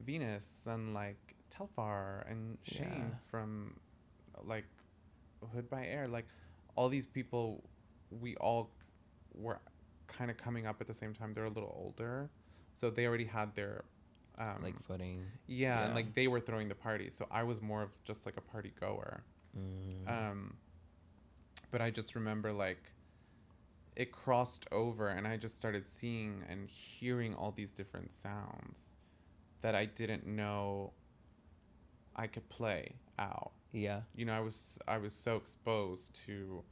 Venus, and like Telfar and Shane from like Hood by Air, like all these people, we all were kind of coming up at the same time. They're a little older, so they already had their like footing. Yeah, and like they were throwing the party, so I was more of just like a party goer. But I just remember like it crossed over, and I just started seeing and hearing all these different sounds that I didn't know I could play out. Yeah. You know, I was so exposed to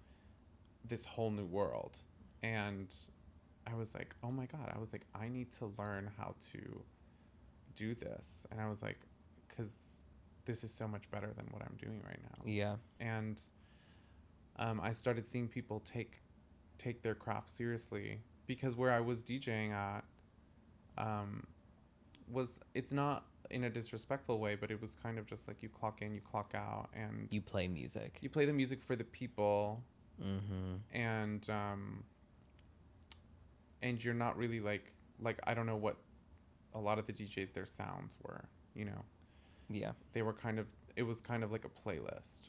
this whole new world, and I was like, oh my God, I was like, I need to learn how to do this. And I was like, because this is so much better than what I'm doing right now. Yeah. And I started seeing people take their craft seriously, because where I was DJing at it's not in a disrespectful way, but it was kind of just like you clock in, you clock out, and you play music. You play the music for the people, and you're not really like I don't know what a lot of the DJs their sounds were, you know. Yeah. They were it was kind of like a playlist,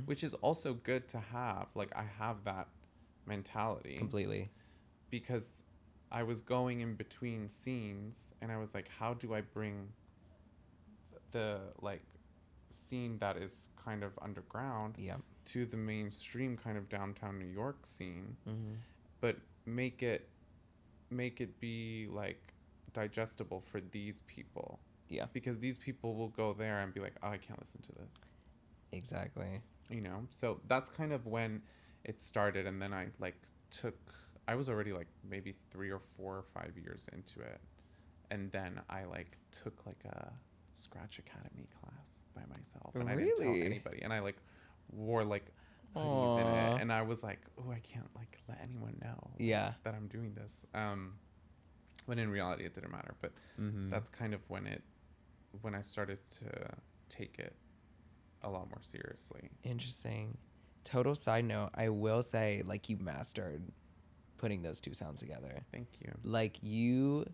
which is also good to have. Like I have that mentality completely, because I was going in between scenes, and I was like, how do I bring the like scene that is kind of underground to the mainstream kind of downtown New York scene, but make it be like digestible for these people. Yeah. Because these people will go there and be like, oh, I can't listen to this. Exactly. You know? So that's kind of when it started, and then I was already like maybe 3 or 4 or 5 years into it. And then I like took like a Scratch Academy class by myself. And I didn't tell anybody. And I like wore like hoodies in it. And I was like, oh, I can't like let anyone know that I'm doing this. When in reality it didn't matter. But that's kind of when I started to take it a lot more seriously. Interesting. Total side note, I will say like you mastered putting those two sounds together. Thank you. Like you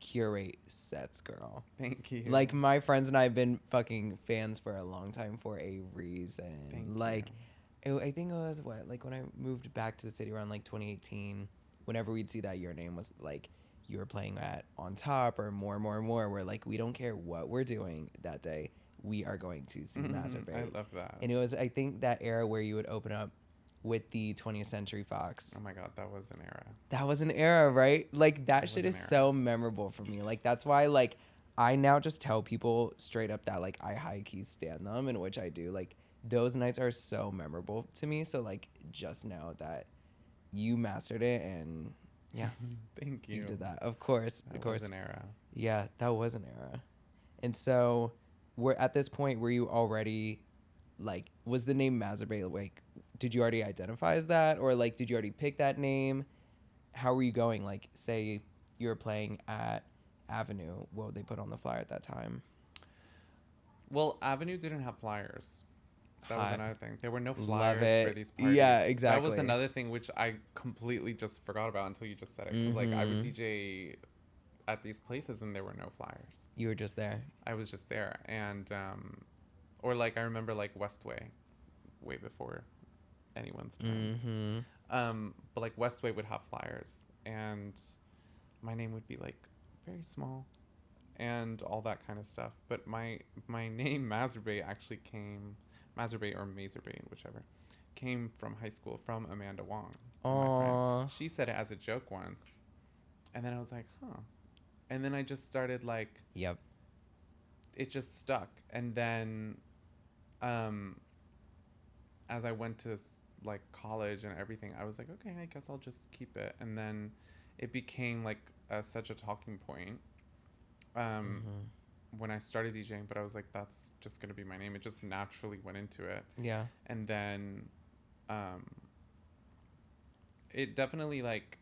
curate sets, girl. Thank you. Like my friends and I have been fucking fans for a long time for a reason. Thank you. I think it was like when I moved back to the city around like 2018, whenever we'd see that your name was like you were playing at On Top or more, we're like, we don't care what we're doing that day, we are going to see Mazurbate. I love that. And it was, I think, that era where you would open up with the 20th Century Fox. Oh my God, that was an era. That was an era, right? Like that shit is so memorable for me. Like that's why like I now just tell people straight up that like I high key stand them, in which I do. Like those nights are so memorable to me. So like just know that you mastered it, and yeah. Thank you. You did that. Of course. That was an era. Yeah, that was an era. And so we're at this point where you already like, was the name Mazurbate like, did you already identify as that, or like did you already pick that name? How were you going? Like say you were playing at Avenue, what would they put on the flyer at that time? Well, Avenue didn't have flyers. That was another thing. There were no flyers for these parties. Yeah, exactly. That was another thing which I completely just forgot about until you just said it. Because like I would DJ at these places and there were no flyers. You were just there. I was just there, and or like I remember like Westway, way before anyone's time. But like Westway would have flyers, and my name would be like very small and all that kind of stuff. But my name Mazurbate actually came, Mazurbate or Mazurbate, whichever, came from high school from Amanda Wong. My friend. She said it as a joke once. And then I was like, huh. And then I just started like, Yep. it just stuck. And then as I went to like college and everything, I was like, okay, I guess I'll just keep it. And then it became like such a talking point when I started DJing, but I was like, that's just going to be my name. It just naturally went into it. Yeah. And then it definitely like,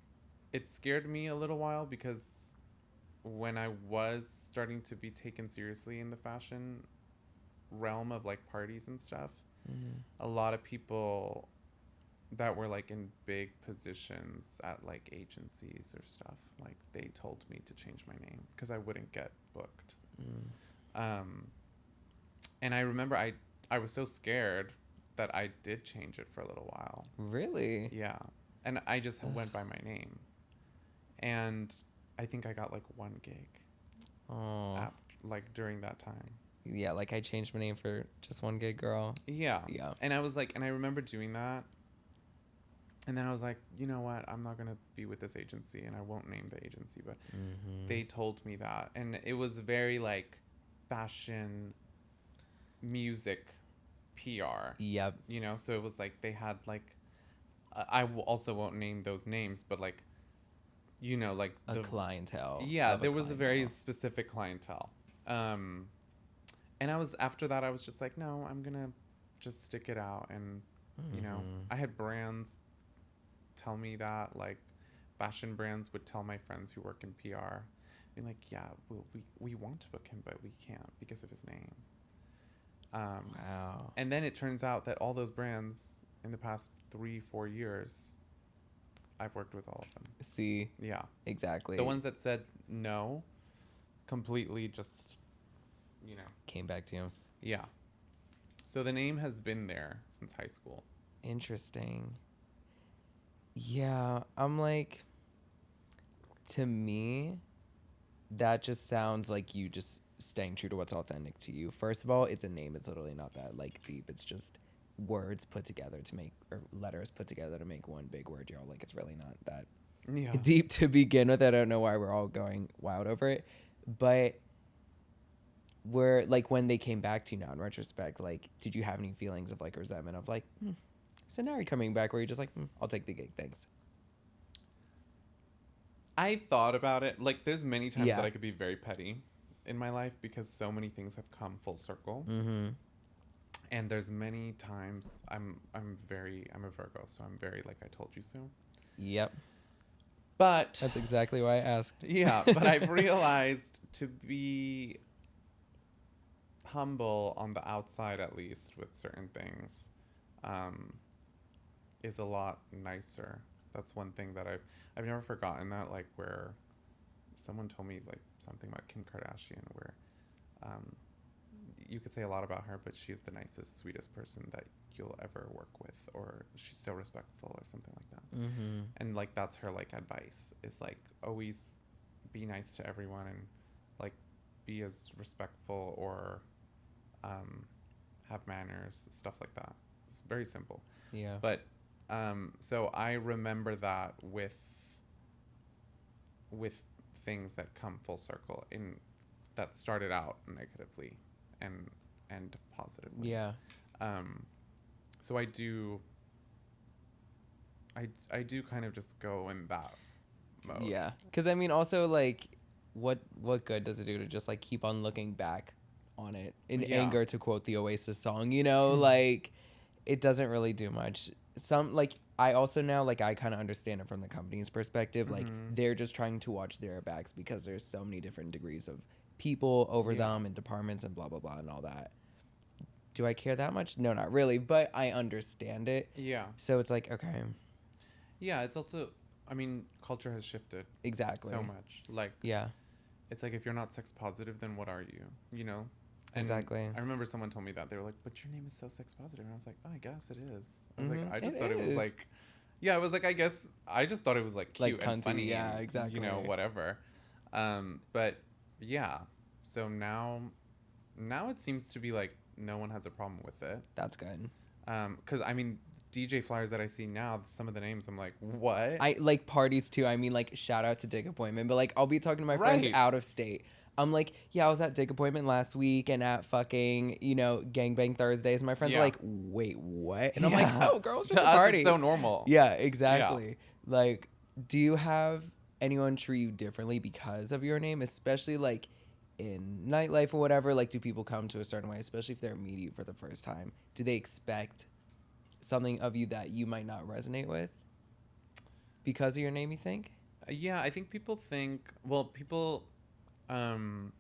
it scared me a little while because when I was starting to be taken seriously in the fashion realm of like parties and stuff, a lot of people that were like in big positions at like agencies or stuff, like they told me to change my name because I wouldn't get booked. And I remember I was so scared that I did change it for a little while. Really? Yeah. And I just went by my name. And I think I got like one gig like during that time. Yeah, like I changed my name for just one gig, girl. Yeah. Yeah. And I was like, and I remember doing that. And then I was like, you know what? I'm not going to be with this agency, and I won't name the agency, but they told me that. And it was very like fashion, music, PR. Yep. You know, so it was like they had like, I also won't name those names, but like, you know, like a clientele. Yeah, there was a very specific clientele. And I was, after that, I was just like, no, I'm going to just stick it out. And, you know, I had brands tell me that, like fashion brands would tell my friends who work in PR, being like, yeah, we want to book him, but we can't because of his name. Wow. And then it turns out that all those brands in the past 3-4 years, I've worked with all of them. See? Yeah. Exactly. The ones that said no completely just, you know. Came back to you. Yeah. So the name has been there since high school. Interesting. Yeah, I'm like, to me, that just sounds like you just staying true to what's authentic to you. First of all, it's a name. It's literally not that like deep. It's just words put together to make, or letters put together to make one big word, y'all. Like, it's really not that deep to begin with. I don't know why we're all going wild over it, but we're like, when they came back to you now in retrospect, like, did you have any feelings of like resentment of like, so now you're coming back, where you're just like, I'll take the gig, thanks? I thought about it. Like, there's many times that I could be very petty in my life because so many things have come full circle. And there's many times I'm a Virgo, so I'm very like, I told you so. Yep. But that's exactly why I asked. Yeah, but I've realized to be humble on the outside, at least with certain things, is a lot nicer. That's one thing that I've never forgotten that, like, where someone told me like something about Kim Kardashian, where you could say a lot about her, but she's the nicest, sweetest person that you'll ever work with, or she's so respectful, or something like that. And like, that's her like advice, is like, always be nice to everyone and like be as respectful, or have manners, stuff like that. It's very simple. Yeah. But so I remember that with things that come full circle, in that started out negatively and positively. Yeah. So I do kind of just go in that mode. Yeah. Because I mean, also, like, what good does it do to just like keep on looking back on it in anger, to quote the Oasis song, you know? Like, it doesn't really do much. Some, like, I also now, like, I kind of understand it from the company's perspective. Like, they're just trying to watch their backs because there's so many different degrees of people over them and departments and blah, blah, blah and all that. Do I care that much? No, not really, but I understand it. Yeah. So it's like, okay. Yeah, it's also, I mean, culture has shifted. Exactly. So much. Like, yeah. It's like, if you're not sex positive, then what are you? You know? And exactly. I remember someone told me that. They were like, but your name is so sex positive. And I was like, oh, I guess it is. I was like, I just thought it was like, I was like, I guess, I just thought it was like cute, like, and funny. Yeah, exactly. You know, whatever. But yeah, so now it seems to be like no one has a problem with it. That's good. Because I mean, DJ flyers that I see now, some of the names I'm like, what? I like parties too. I mean, like, shout out to Dick Appointment, but like, I'll be talking to my friends Right. out of state. I'm like, yeah, I was at Dick Appointment last week and at fucking, Gangbang Thursdays. My friends are Yeah. like, wait, what? And I'm Yeah. like, oh, girl, it's just To a us, party. it's so normal. Yeah, exactly. Like, do you have anyone treat you differently because of your name, especially like in nightlife or whatever? Like, do people come to a certain way, especially if they're meeting you for the first time? Do they expect something of you that you might not resonate with because of your name, you think? Yeah, I think people think, well, people, the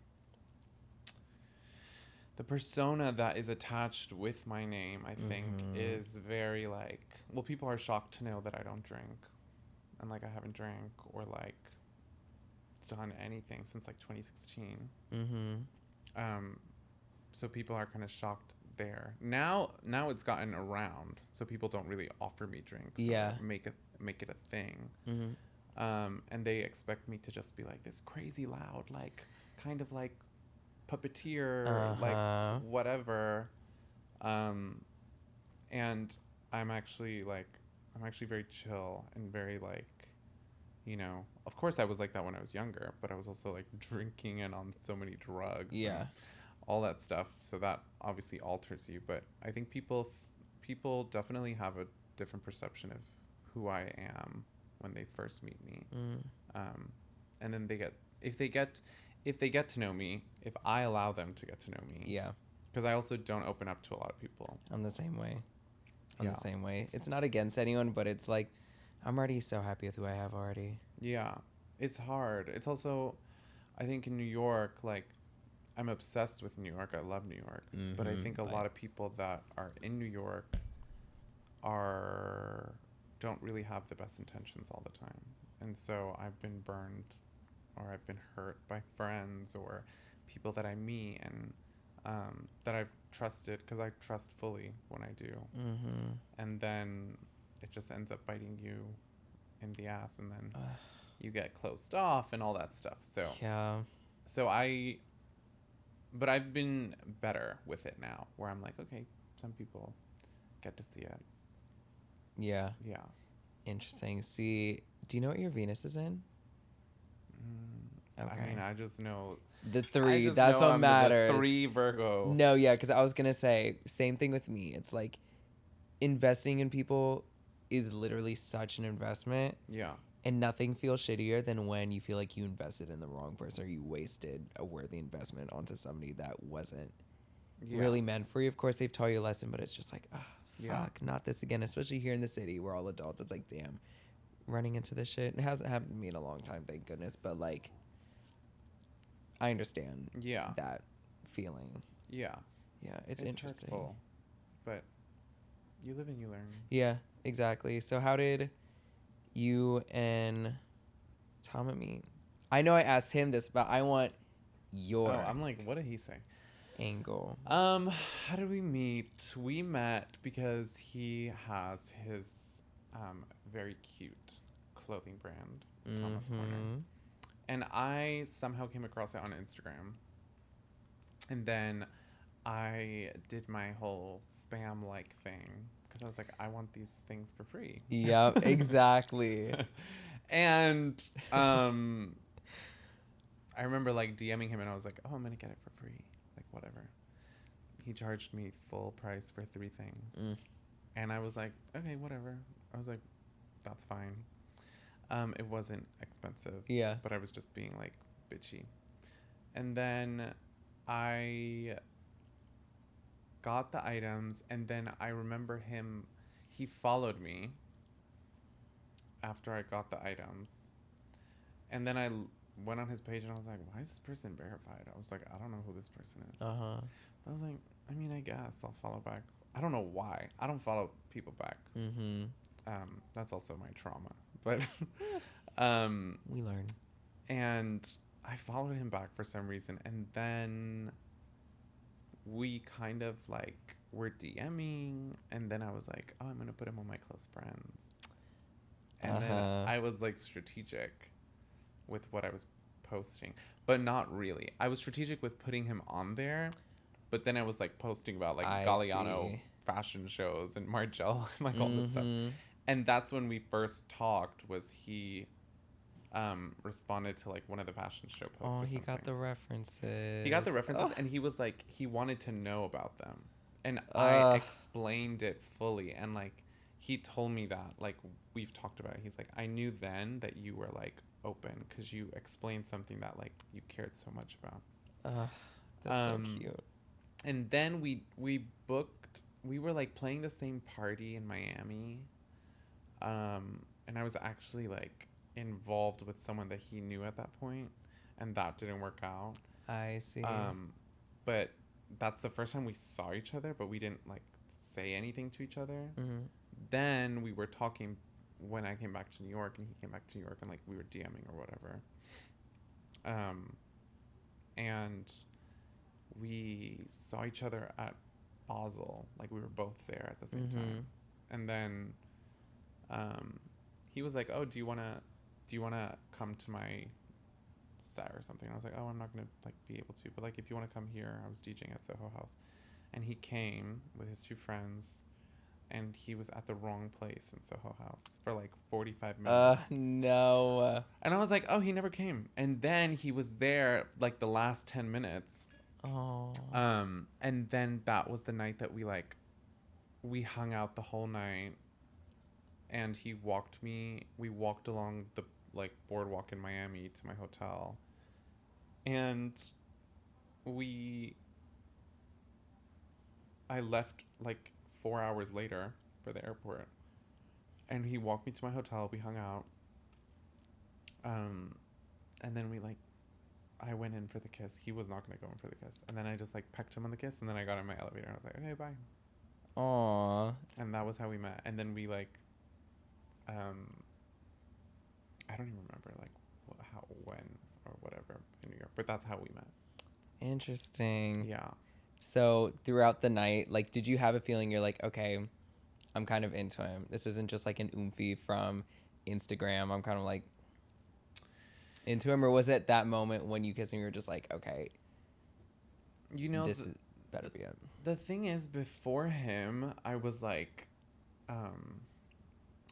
persona that is attached with my name, I think, is very like, well, people are shocked to know that I don't drink. And like, I haven't drank or like done anything since like 2016. So people are kind of shocked there. Now it's gotten around, so people don't really offer me drinks. Yeah. Or make it a thing. And they expect me to just be like this crazy loud, like kind of like puppeteer, like whatever. And I'm actually very chill and very like, of course I was like that when I was younger, but I was also like drinking and on so many drugs. Yeah. And all that stuff. So that obviously alters you. But I think people definitely have a different perception of who I am when they first meet me. And then if they get to know me, if I allow them to get to know me. Yeah. Because I also don't open up to a lot of people. I'm the same way. The same way. It's not against anyone, but it's like, I'm already so happy with who I have already. Yeah. It's hard. It's also, I think in New York, like, I'm obsessed with New York. I love New York. But I think a lot of people that are in New York don't really have the best intentions all the time. And so I've been burned or I've been hurt by friends or people that I meet and that I've trusted, because I trust fully when I do. And then it just ends up biting you in the ass, and then you get closed off and all that stuff. So yeah. But I've been better with it now, where I'm like, okay, some people get to see it. Yeah. Yeah. Interesting. See, do you know what your Venus is in? Okay. I mean, I just know the 3. That's what matters. The 3 Virgo. No, yeah, because I was gonna say same thing with me. It's like investing in people is literally such an investment. Yeah. And nothing feels shittier than when you feel like you invested in the wrong person or you wasted a worthy investment onto somebody that wasn't really meant for you. Of course, they've taught you a lesson, but it's just like, fuck, not this again. Especially here in the city, we're all adults. It's like, damn, running into this shit. It hasn't happened to me in a long time, thank goodness. But like, I understand that feeling. Yeah. Yeah, it's interesting. Hurtful, but you live and you learn. Yeah, exactly. So how did you and Tom meet? I know I asked him this, but I want your I'm like, what did he say? Angle. How did we meet? We met because he has his very cute clothing brand, Thomas Corner. And I somehow came across it on Instagram. And then I did my whole spam-like thing. Because I was like, I want these things for free. Yep, exactly. And I remember like DMing him and I was like, oh, I'm going to get it for free. Like, whatever. He charged me full price for 3 things. And I was like, okay, whatever. I was like, that's fine. It wasn't expensive. Yeah. But I was just being like bitchy. And then I got the items, and then I remember he followed me after I got the items. And then I went on his page and I was like, why is this person verified? I was like, I don't know who this person is. But I was like, I mean, I guess I'll follow back. I don't know why. I don't follow people back. That's also my trauma. But we learn. And I followed him back for some reason, and then we kind of like were DMing, and then I was like, oh, I'm gonna put him on my close friends. And then I was like strategic with what I was posting, but not really. I was strategic with putting him on there, but then I was like posting about like Galliano fashion shows and Margell and like all this stuff. And that's when we first talked. Was he responded to like one of the fashion show posts? Oh, he got the references. He got the references, and he was like, he wanted to know about them, and I explained it fully, and like he told me that, like, we've talked about it. He's like, I knew then that you were like open because you explained something that like you cared so much about. That's so cute. And then we were like playing the same party in Miami, and I was actually like involved with someone that he knew at that point, and that didn't work out. I see. But that's the first time we saw each other, but we didn't like say anything to each other. Then we were talking when I came back to New York, and he came back to New York, and like we were DMing or whatever. And we saw each other at Basel, like we were both there at the same time. And then he was like, oh, do you want to come to my set or something? And I was like, oh, I'm not gonna like be able to, but like if you want to come here. I was DJing at Soho House, and he came with his two friends, and he was at the wrong place in Soho House for like 45 minutes. No. And I was like, oh, he never came. And then he was there like the last 10 minutes. Oh. And then that was the night that we hung out the whole night, and we walked along the like boardwalk in Miami to my hotel, and I left like 4 hours later for the airport, and he walked me to my hotel. We hung out, and then I went in for the kiss. He was not gonna go in for the kiss, and then I just like pecked him on the kiss, and then I got in my elevator, and I was like, okay, bye. Aww. And that was how we met. And then we like, I don't even remember like how, when, or whatever in New York, but that's how we met. Interesting. Yeah. So throughout the night, like, did you have a feeling you're like, okay, I'm kind of into him. This isn't just like an oomphy from Instagram. I'm kind of like into him. Or was it that moment when you kissed him, you were just like, okay, you know, this better be it. The thing is, before him, I was like,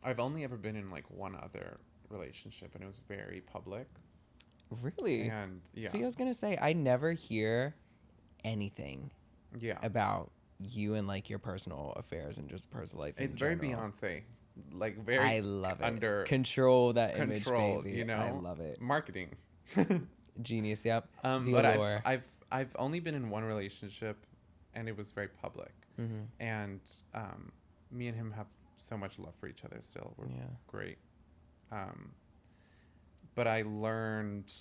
I've only ever been in like one other relationship, and it was very public. Really? And yeah. See, I was gonna say, I never hear anything about you and like your personal affairs and just personal life. It's very Beyonce, like very. I love it. Control that image, baby. You know, I love it. Marketing. Genius. Yep. But I've only been in one relationship, and it was very public. And me and him have so much love for each other still. We're great. But I learned,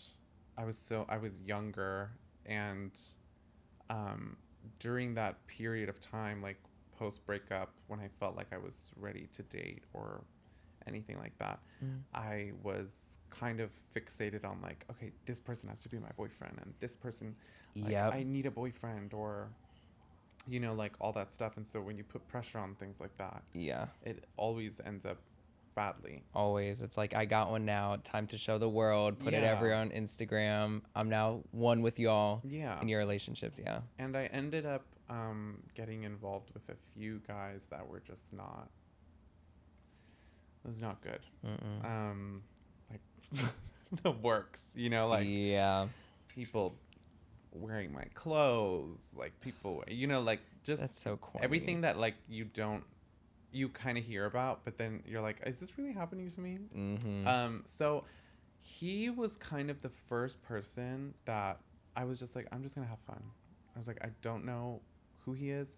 I was younger, and during that period of time, like post breakup, when I felt like I was ready to date or anything like that, I was kind of fixated on like, okay, this person has to be my boyfriend, and this person, like, I need a boyfriend, or, you know, like all that stuff. And so when you put pressure on things like that, it always ends up badly. Always. It's like, I got one now, time to show the world, put it everywhere on Instagram. I'm now one with y'all in your relationships. And I ended up getting involved with a few guys that were just not, it was not good. Like the works, you know, like people wearing my clothes, like people, you know, like just that's so corny. Everything that like you kind of hear about, but then you're like, is this really happening to me? So he was kind of the first person that I was just like, I'm just gonna have fun. I was like, I don't know who he is.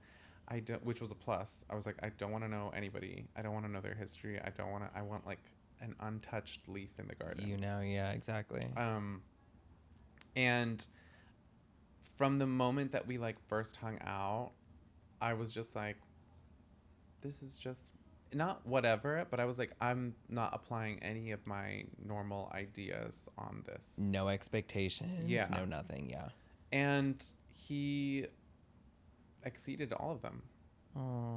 Which was a plus. I was like, I don't want to know anybody. I don't want to know their history. I want like an untouched leaf in the garden. You know, yeah, exactly. And from the moment that we like first hung out, I was just like, this is just not whatever, but I was like, I'm not applying any of my normal ideas on this. No expectations. No nothing. Yeah. And he exceeded all of them.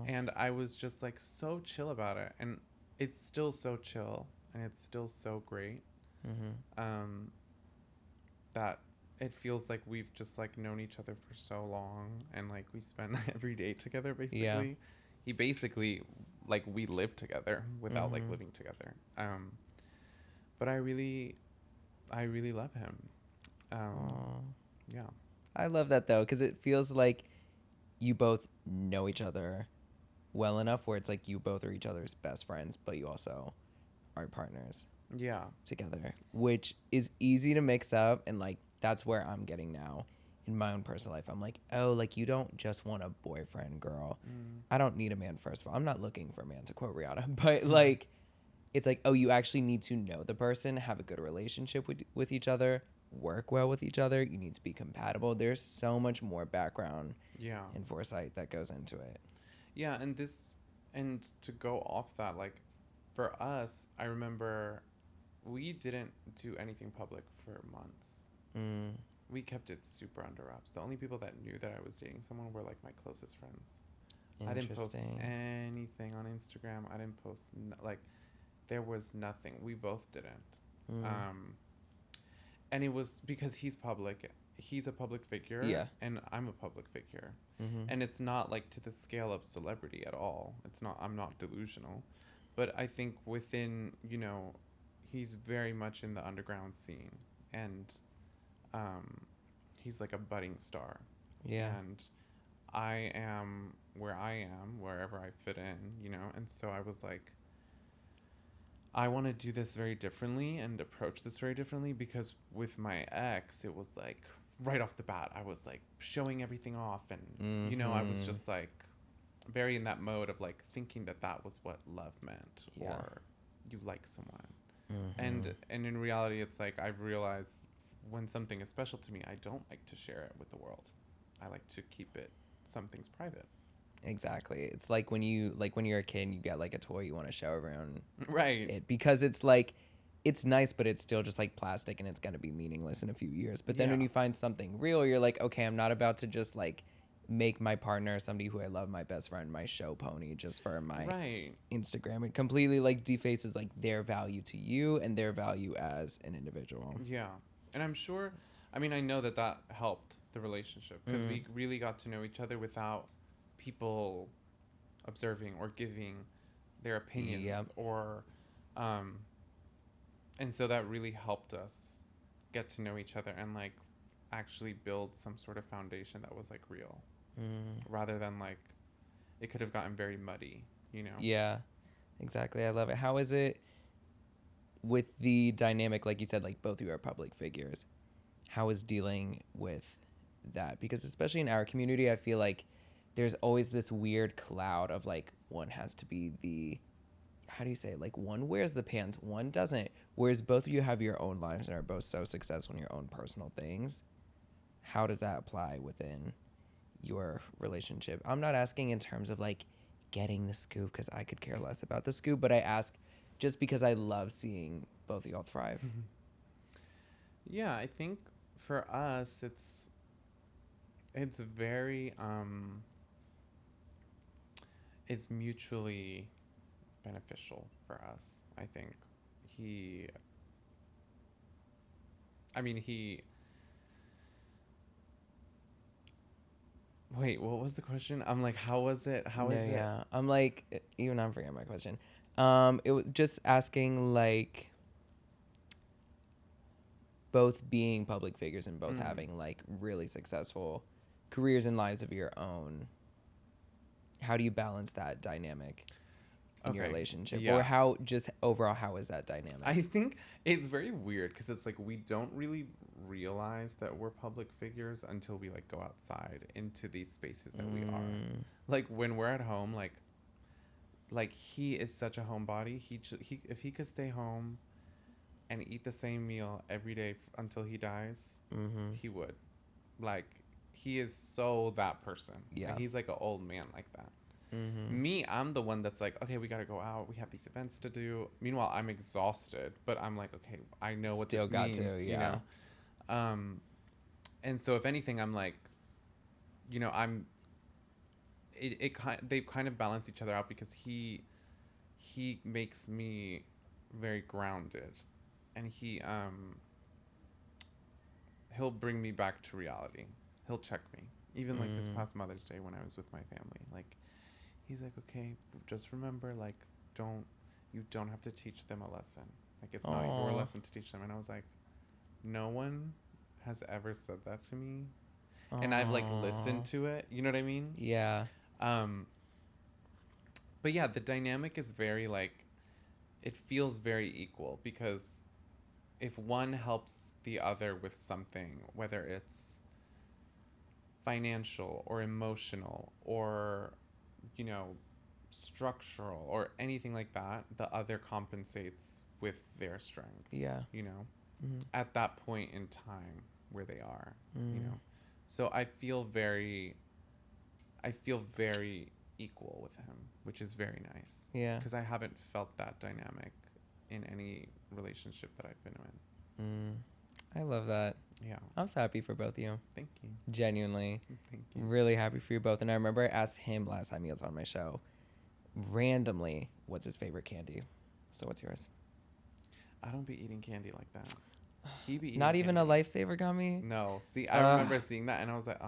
And I was just like so chill about it, and it's still so chill, and it's still so great. that it feels like we've just like known each other for so long, and like we spend every day together basically. Yeah. He basically, like, we live together without like living together. But I really love him. Yeah. I love that though, because it feels like you both know each other well enough where it's like you both are each other's best friends, but you also are partners. Yeah. Together, which is easy to mix up, and like that's where I'm getting now in my own personal life. I'm like, oh, like you don't just want a boyfriend, girl. I don't need a man. First of all, I'm not looking for a man, to quote Rihanna, but like it's like, oh, you actually need to know the person, have a good relationship with each other, work well with each other. You need to be compatible. There's so much more background and foresight that goes into it. Yeah, and to go off that, like for us, I remember we didn't do anything public for months. We kept it super under wraps. The only people that knew that I was dating someone were like my closest friends. I didn't post anything on Instagram. I didn't post like there was nothing. We both didn't. And it was because he's public. He's a public figure, and I'm a public figure. And it's not like to the scale of celebrity at all. It's not. I'm not delusional, but I think within, you know, he's very much in the underground scene, and he's like a budding star. And I am where I am, wherever I fit in, you know. And so I was like, I want to do this very differently and approach this very differently, because with my ex, it was like right off the bat, I was like showing everything off, and you know, I was just like very in that mode of like thinking that that was what love meant, or you like someone. And in reality, it's like I've realized when something is special to me, I don't like to share it with the world. I like to keep it, some things private. Exactly. It's like when you're a kid and you get like a toy you want to show everyone. Right. Because it's like, it's nice, but it's still just like plastic and it's going to be meaningless in a few years. But then when you find something real, you're like, okay, I'm not about to just like make my partner, somebody who I love, my best friend, my show pony just for my Instagram. It completely like defaces like their value to you and their value as an individual. Yeah. And I'm sure, I mean, I know that that helped the relationship, because we really got to know each other without people observing or giving their opinions or and so that really helped us get to know each other and like actually build some sort of foundation that was like real, rather than like it could have gotten very muddy, you know. Yeah, exactly. I love it. How is it with the dynamic, like you said, like both of you are public figures? How is dealing with that? Because especially in our community, I feel like there's always this weird cloud of like one has to be the, how do you say it? Like one wears the pants, one doesn't. Whereas both of you have your own lives and are both so successful in your own personal things. How does that apply within your relationship? I'm not asking in terms of like getting the scoop, because I could care less about the scoop, but I ask just because I love seeing both of y'all thrive. Yeah, I think for us, it's very it's mutually beneficial for us. I think wait, what was the question? I'm like, how was it? How is it? Yeah, I'm like, even I'm forgetting my question. It was just asking like both being public figures and both having like really successful careers and lives of your own. How do you balance that dynamic in your relationship? Or how, just overall, how is that dynamic? I think it's very weird, because it's like we don't really realize that we're public figures until we like go outside into these spaces that we are. Like when we're at home, like he is such a homebody. He if he could stay home and eat the same meal every day until he dies, he would. Like, he is so that person. Yeah. Like, he's like an old man like that. Me, I'm the one that's like, okay, we got to go out. We have these events to do. Meanwhile, I'm exhausted, but I'm like, okay, I know what Still this got means, to, you know? And so if anything, I'm like, you know, they kind of balance each other out, because he makes me very grounded, and he'll bring me back to reality. He'll check me. Even like this past Mother's Day when I was with my family. Like, he's like, okay, just remember, like, you don't have to teach them a lesson. Like, it's not your lesson to teach them. And I was like, no one has ever said that to me. And I've like listened to it. You know what I mean? Yeah. But yeah, the dynamic is very like, it feels very equal because if one helps the other with something, whether it's financial or emotional or, you know, structural or anything like that, the other compensates with their strength. Yeah. You know, at that point in time where they are, you know. So I feel very equal with him, which is very nice. Yeah. Because I haven't felt that dynamic in any relationship that I've been in. I love that. Yeah. I'm so happy for both of you. Thank you. Genuinely. Thank you. Really happy for you both. And I remember I asked him last time he was on my show, randomly, what's his favorite candy? So what's yours? I don't be eating candy like that. He be eating Not even candy. a Lifesaver gummy? No. See, I remember seeing that and I was like,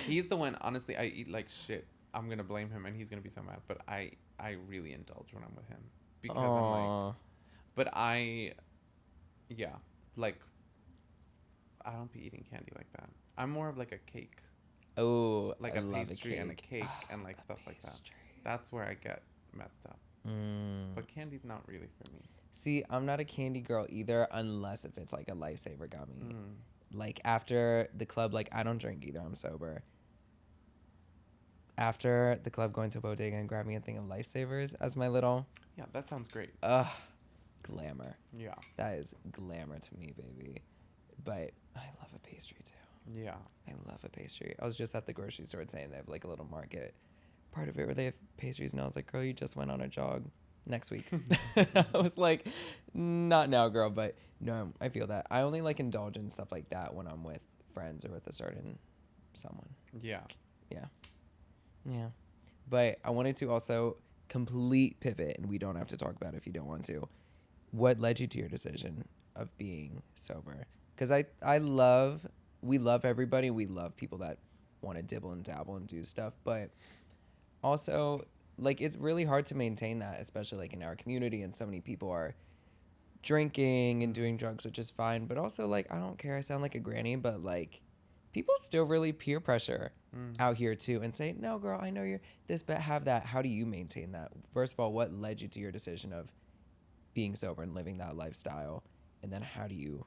He's the one, honestly, I eat like shit. I'm going to blame him and he's going to be so mad. But I really indulge when I'm with him. Because I'm like, but yeah, like, I don't be eating candy like that. I'm more of like a cake. Oh, like I a love pastry and a cake Oh, and like stuff like that. That's where I get messed up. But candy's not really for me. See, I'm not a candy girl either, unless if it's like a Lifesaver gummy. Like after the club, like I don't drink either. I'm sober. After the club, going to a bodega and grabbing a thing of Lifesavers as my little. Yeah, that sounds great. Glamour. Yeah. That is glamour to me, baby. But I love a pastry too. Yeah. I love a pastry. I was just at the grocery store saying they have like a little market part of it where they have pastries, and I was like, girl, you just went on a jog. Next week. I was like, not now, girl, but no, I feel that. I only like indulge in stuff like that when I'm with friends or with a certain someone. Yeah. Yeah. Yeah. But I wanted to also complete pivot, and we don't have to talk about it if you don't want to. What led you to your decision of being sober? Because we love everybody. We love people that want to dibble and dabble and do stuff, but also, like, it's really hard to maintain that, especially like in our community, and so many people are drinking and doing drugs, which is fine. But also, like, I don't care. I sound like a granny, but like, people still really peer pressure out here too, and say, no, girl, I know you're this, but have that. How do you maintain that? First of all, what led you to your decision of being sober and living that lifestyle? And then how do you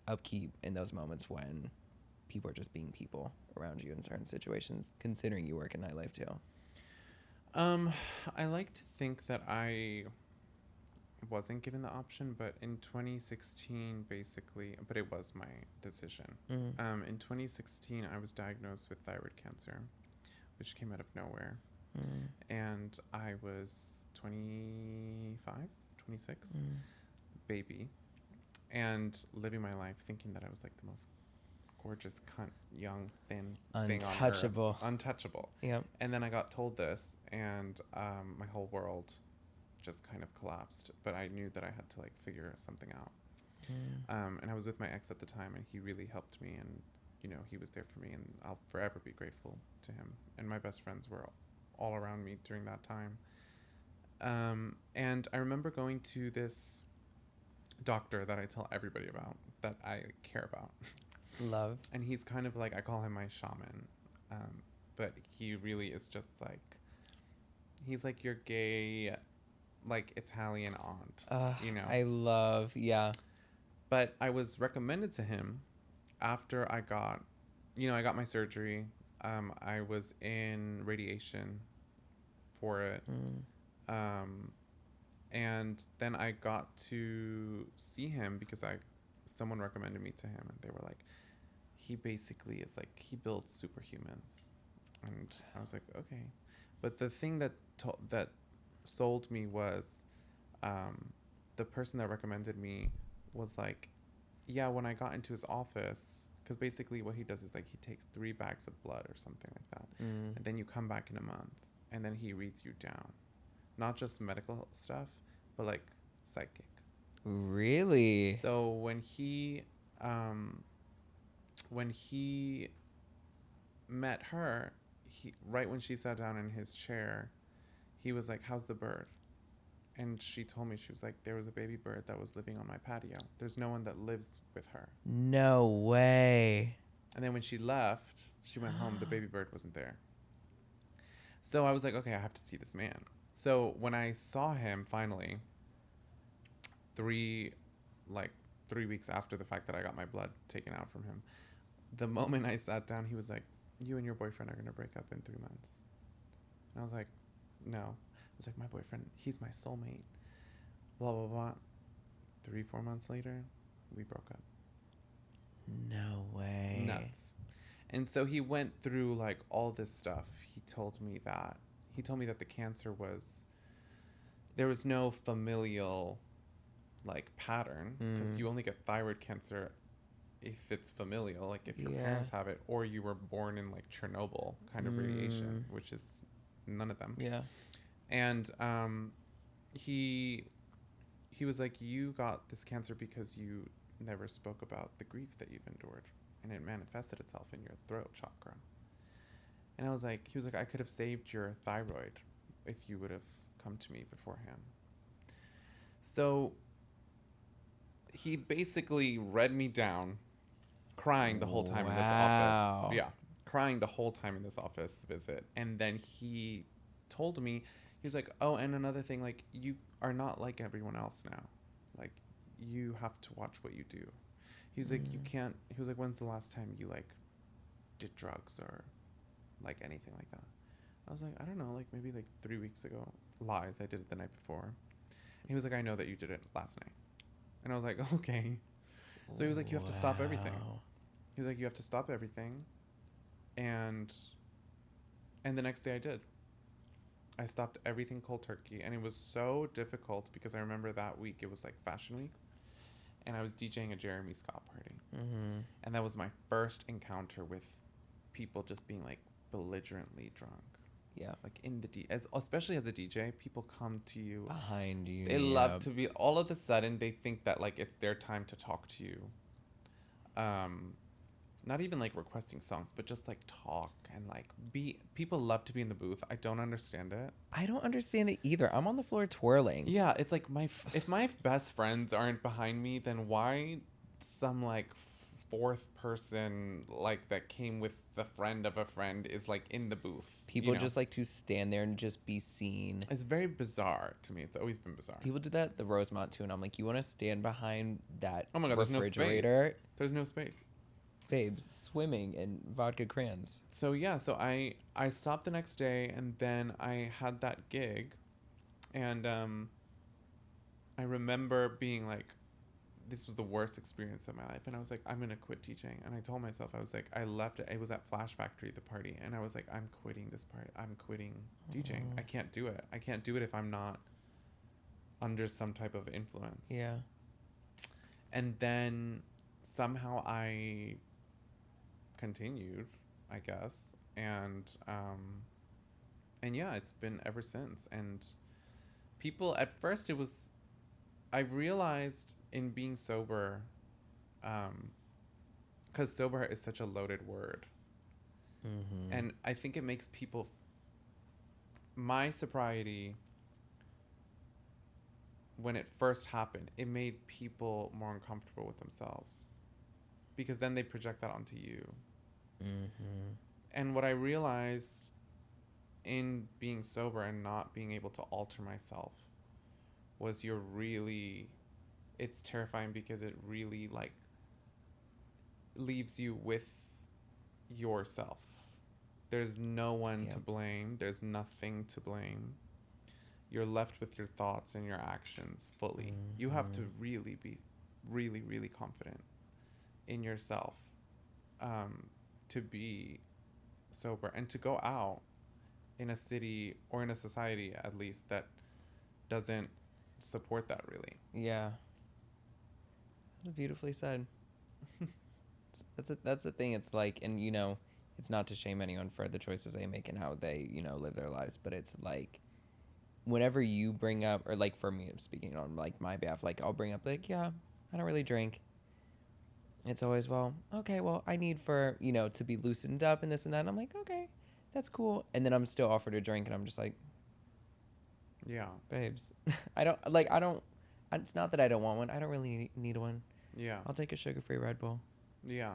upkeep in those moments when people are just being people around you in certain situations, considering you work in nightlife too? I like to think that I wasn't given the option, but in 2016, basically, but it was my decision. In 2016, I was diagnosed with thyroid cancer, which came out of nowhere. And I was 25, 26, baby, and living my life thinking that I was like the most gorgeous, cunt, young, thin thing on earth. Untouchable. Yep. And then I got told this, and my whole world just kind of collapsed. But I knew that I had to like figure something out. And I was with my ex at the time, and he really helped me, and you know, he was there for me, and I'll forever be grateful to him. And my best friends were all around me during that time. And I remember going to this doctor that I tell everybody about, that I care about. Love. And he's kind of like, I call him my shaman, but he really is just like, he's like your gay, like Italian aunt, you know. I love, yeah. But I was recommended to him after I got, you know, I got my surgery. I was in radiation for it. And then I got to see him because someone recommended me to him, and they were like, he basically is like, he builds superhumans. And I was like, okay. But the thing that sold me was the person that recommended me was like, yeah, when I got into his office, because basically what he does is like, he takes 3 bags of blood or something like that. And then you come back in a month, and then he reads you down. Not just medical stuff, but like psychic. Really? So when he when he met her, right when she sat down in his chair, he was like, "How's the bird?" And she told me, she was like, "There was a baby bird that was living on my patio. There's no one that lives with her." No way. And then when she left, she went home. The baby bird wasn't there. So I was like, okay, I have to see this man. So when I saw him finally, three 3 weeks after the fact that I got my blood taken out from him, the moment I sat down, he was like, "You and your boyfriend are going to break up in 3 months." And I was like, "No." I was like, "My boyfriend, he's my soulmate." Blah, blah, blah. 3-4 months later, we broke up. No way. Nuts. And so he went through like all this stuff. He told me that the cancer there was no familial like pattern, because you only get thyroid cancer if it's familial, like if your parents have it, or you were born in like Chernobyl kind of radiation, which is none of them. Yeah. And he was like, "You got this cancer because you never spoke about the grief that you've endured, and it manifested itself in your throat chakra." And he was like, "I could have saved your thyroid if you would have come to me beforehand." So he basically read me down, crying the whole time in this office. Yeah, crying the whole time in this office visit. And then he told me, he was like, "Oh, and another thing, like, you are not like everyone else now. Like, you have to watch what you do." He was like, "You can't," he was like, "When's the last time you, like, did drugs or, like, anything like that?" I was like, "I don't know, like, maybe, like, 3 weeks ago." Lies, I did it the night before. And he was like, "I know that you did it last night." And I was like, "Okay." So he was like, "You have to stop everything." He was like, "You have to stop everything." And the next day I did. I stopped everything cold turkey. And it was so difficult because I remember that week, it was like Fashion Week. And I was DJing a Jeremy Scott party. And that was my first encounter with people just being like belligerently drunk. Yeah. Like in the especially as a DJ, people come to you behind you. They love to be, all of a sudden they think that like it's their time to talk to you. Not even like requesting songs, but just like talk and like people love to be in the booth. I don't understand it. I don't understand it either. I'm on the floor twirling. Yeah, it's like if my best friends aren't behind me, then why some like fourth person like that came with the friend of a friend is like in the booth? People just like to stand there and just be seen. It's very bizarre to me. It's always been bizarre. People did that at the Rosemont too, and I'm like, you want to stand behind that oh my God, refrigerator? There's no space. Babes swimming in vodka crayons. So yeah, so I stopped the next day, and then I had that gig, and I remember being like, this was the worst experience of my life, and I was like, I'm gonna quit teaching. And I told myself, I was like, I left it. It was at Flash Factory, the party, and I was like, I'm quitting this party. I'm quitting teaching. I can't do it. I can't do it if I'm not under some type of influence. Yeah. And then somehow I continued, I guess, and yeah, it's been ever since. And people, at first it was, I realized in being sober, because sober is such a loaded word, and I think it makes people, my sobriety, when it first happened, it made people more uncomfortable with themselves, because then they project that onto you. And what I realized in being sober and not being able to alter myself was it's terrifying, because it really like leaves you with yourself. There's no one to blame. There's nothing to blame. You're left with your thoughts and your actions fully. You have to really be really, really confident in yourself to be sober and to go out in a city, or in a society at least, that doesn't support that really. Yeah. That's beautifully said. That's the thing. It's like, and you know, it's not to shame anyone for the choices they make and how they, you know, live their lives, but it's like, whenever you bring up, or like for me, I'm speaking on like my behalf, like I'll bring up like, yeah, I don't really drink. it's always, well, okay, well, I need for, to be loosened up and this and that. And I'm like, okay, that's cool. And then I'm still offered a drink and I'm just like, Yeah. babes, it's not that I don't want one. I don't really need one. Yeah. I'll take a sugar-free Red Bull. Yeah.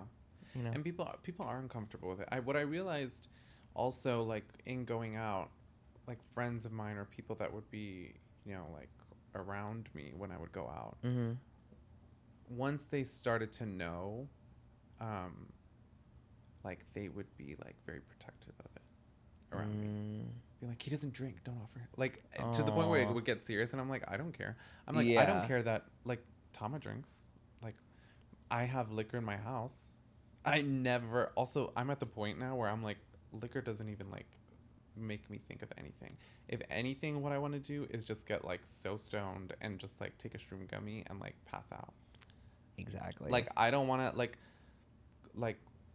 You know? And people are uncomfortable with it. What I realized also, like, in going out, like, friends of mine or people that would be, like, around me when I would go out, Mm-hmm. once they started to know, like, they would be, like, very protective of it around me. Be like, he doesn't drink, don't offer him. Like, to the point where it would get serious, and I'm like, I don't care. I'm like, I don't care that, like, Tama drinks. Like, I have liquor in my house. I'm at the point now where I'm like, liquor doesn't even, like, make me think of anything. If anything, what I want to do is just get, like, so stoned and just, like, take a shroom gummy and, like, pass out. Exactly. Like, I don't want to, like,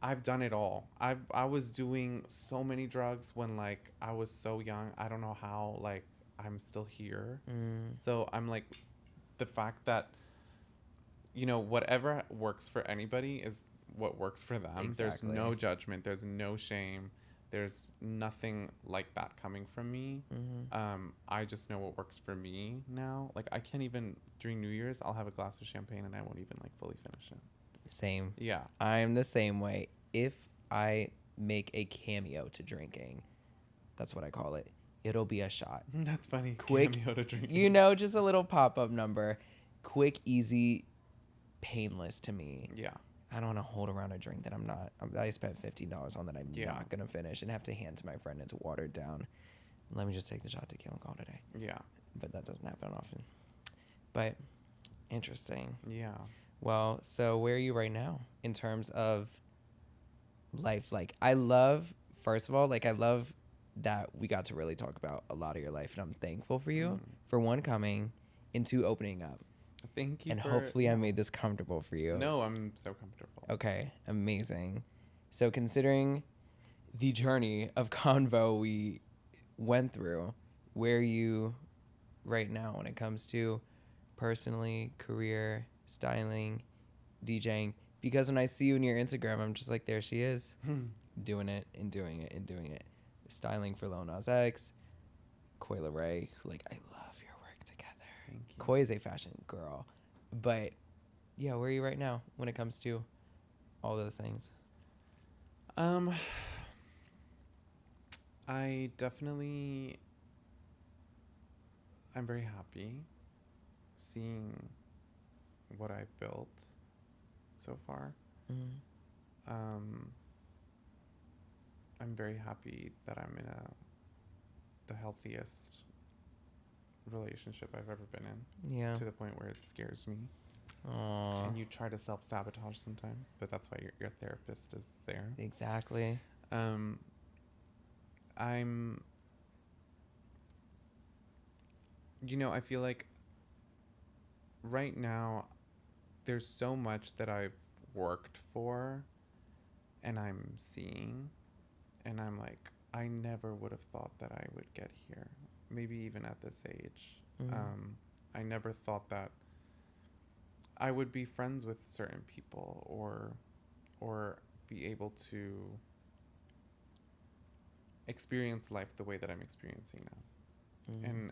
I've done it all. I was doing so many drugs when, like, I was so young. I don't know how, like, I'm still here. So I'm like, the fact that, whatever works for anybody is what works for them. Exactly. There's no judgment. There's no shame. There's nothing like that coming from me. I just know what works for me now. Like, I can't even, during New Year's, I'll have a glass of champagne and I won't even, like, fully finish it. Same. Yeah. I'm the same way. If I make a cameo to drinking, that's what I call it. It'll be a shot. That's funny. Quick, cameo to drinking. just a little pop-up number. Quick, easy, painless to me. Yeah. I don't want to hold around a drink that I spent $15 on that I'm not going to finish and have to hand to my friend. It's watered down. Let me just take the shot tequila and call it a day. Yeah. But that doesn't happen often. But interesting. Yeah. Well, so where are you right now in terms of life? Like, I love that we got to really talk about a lot of your life, and I'm thankful for you for one, coming, and two, opening up. Thank you. And hopefully I made this comfortable for you. No, I'm so comfortable. Okay, amazing. So considering the journey of convo we went through, where are you right now when it comes to personally, career, styling, DJing? Because when I see you in your Instagram, I'm just like, there she is, doing it and doing it and doing it. Styling for Lil Nas X, Coi Lerray, like, I love your work together. Thank you. Coi is a fashion girl. But, yeah, where are you right now when it comes to all those things? I definitely, I'm very happy seeing what I've built so far. I'm very happy that I'm in the healthiest relationship I've ever been in. Yeah. To the point where it scares me. Aww. And you try to self-sabotage sometimes, but that's why your therapist is there. Exactly. I feel like right now there's so much that I've worked for and I'm seeing, and I'm like, I never would have thought that I would get here, maybe even at this age. I never thought that I would be friends with certain people or be able to experience life the way that I'm experiencing now. And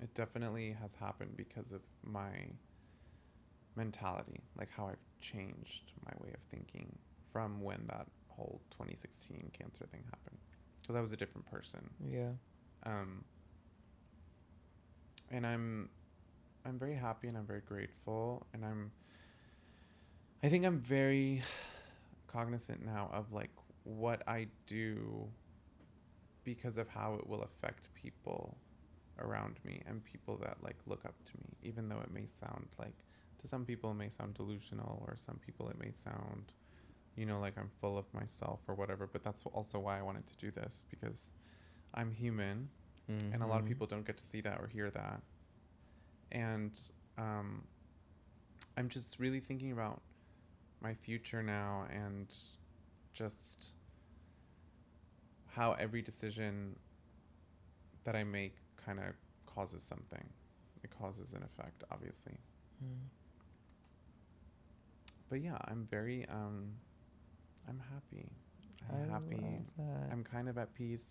it definitely has happened because of my mentality, like how I've changed my way of thinking from when that whole 2016 cancer thing happened, because I was a different person. Yeah. And I'm very happy and I'm very grateful, and I think I'm very cognizant now of like what I do because of how it will affect people around me and people that like look up to me, even though it may sound like, to some people it may sound delusional, or some people it may sound, like I'm full of myself or whatever, but that's also why I wanted to do this, because I'm human. And a lot of people don't get to see that or hear that. And I'm just really thinking about my future now, and just how every decision that I make kind of causes something. It causes an effect, obviously. But yeah, I'm very I'm happy. I'm happy. I'm kind of at peace.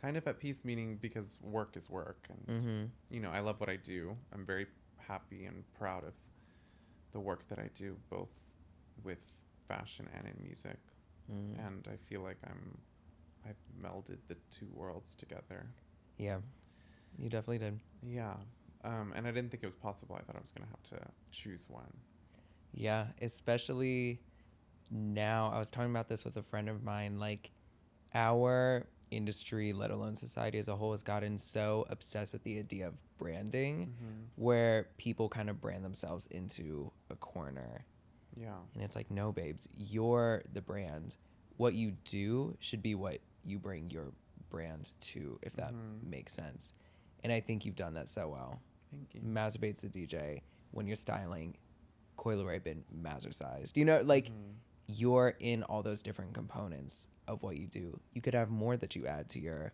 Kind of at peace, meaning because work is work, and you know, I love what I do. I'm very happy and proud of the work that I do, both with fashion and in music. And I feel like I've melded the two worlds together. Yeah, you definitely did. Yeah. And I didn't think it was possible. I thought I was going to have to choose one. Yeah, especially now. I was talking about this with a friend of mine. Like, our industry, let alone society as a whole, has gotten so obsessed with the idea of branding, where people kind of brand themselves into a corner. Yeah. And it's like, no, babes, you're the brand. What you do should be what you bring your brand to, if that makes sense. And I think you've done that so well. Thank you. Mazurbate's the DJ. When you're styling, Coi Lerray been Mazur-sized. You know, like, you're in all those different components of what you do. You could have more that you add to your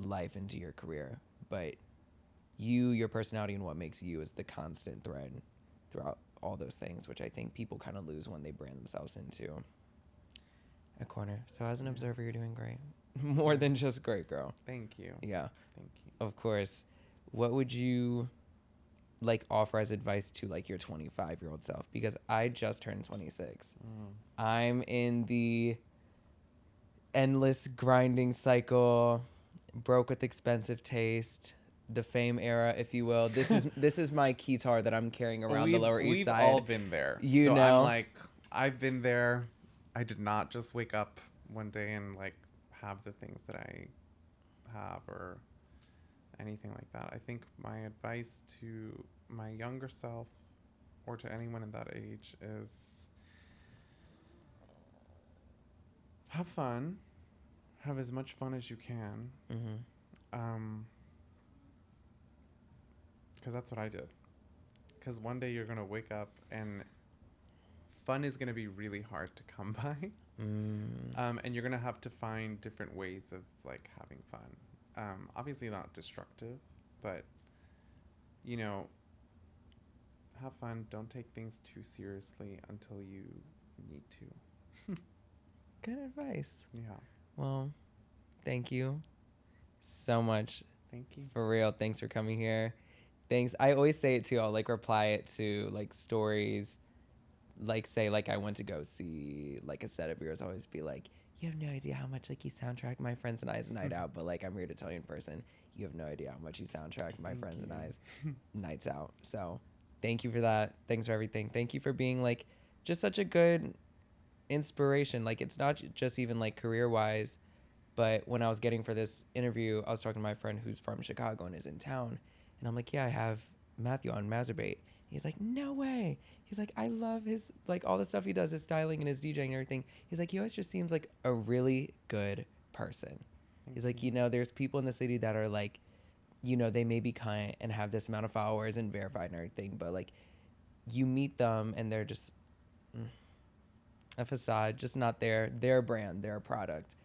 life and to your career, but your personality and what makes you is the constant thread throughout all those things, which I think people kind of lose when they brand themselves into a corner. So as an observer, you're doing great. More than just great, girl. Thank you. Yeah. Thank you. Of course. What would you like offer as advice to like your 25-year-old self? Because I just turned 26. I'm in the endless grinding cycle, broke with expensive taste, the fame era, if you will. This is my keytar that I'm carrying around the Lower East Side. We've all been there. You know, I'm like, I've been there. I did not just wake up one day and like have the things that I have or anything like that. I think my advice to my younger self or to anyone in that age is have fun. Have as much fun as you can. Because that's what I did. Because one day you're going to wake up and fun is going to be really hard to come by. And you're going to have to find different ways of like having fun. Obviously not destructive, but you know, have fun. Don't take things too seriously until you need to. Good advice. Yeah. Well, thank you so much. Thank you. For real. Thanks for coming here. Thanks. I always say it too. I'll like reply it to like stories. Like say like I went to go see like a set of yours. I always be like, you have no idea how much like you soundtrack my friends and I's night out. But like I'm here to tell you in person, you have no idea how much you soundtrack my friends and I's nights out. So thank you for that. Thanks for everything. Thank you for being like just such a good inspiration. Like it's not just even like career wise, but when I was getting for this interview, I was talking to my friend who's from Chicago and is in town, and I'm like, yeah, I have Matthew on Mazurbate. He's like, no way. He's like, I love his like all the stuff he does, his styling and his DJing and everything. He's like, he always just seems like a really good person. He's like, you know, there's people in the city that are like, you know, they may be kind and have this amount of followers and verified and everything, but like you meet them and they're just a facade, just not their brand, their product.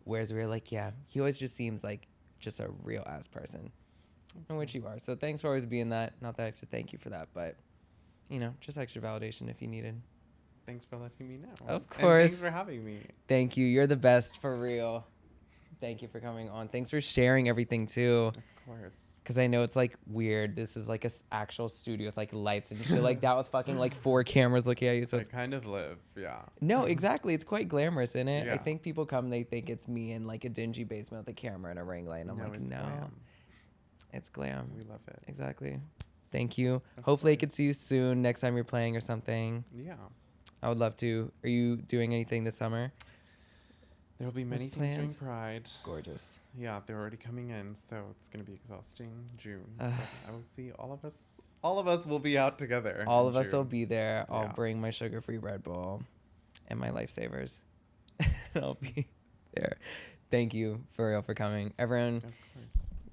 Whereas we're like, yeah, he always just seems like just a real ass person, in which you are. So thanks for always being that. Not that I have to thank you for that, but you know, just extra validation if you needed. Thanks for letting me know. Of course. And thanks for having me. Thank you. You're the best, for real. Thank you for coming on. Thanks for sharing everything too. Of course. Because I know it's like weird. This is like a actual studio with like lights and shit like that with fucking like 4 cameras looking at you. So I it's kind of live, yeah. no, exactly. It's quite glamorous, isn't it? Yeah. I think people come, they think it's me in like a dingy basement with a camera and a ring light. And I'm like, it's no, glam. it's glam. We love it. Exactly. Thank you. Of Hopefully I course. could see you soon next time you're playing or something. Yeah. I would love to. Are you doing anything this summer? There will be many What's things during planned? Pride. Gorgeous. Yeah, they're already coming in, so it's going to be exhausting. June. Ugh. But I will see all of us. All of us will be out together. All in of us will June. be there. I'll Yeah. bring my sugar-free Red Bull and my lifesavers. I'll be there. Thank you for real for coming. Everyone, Of course.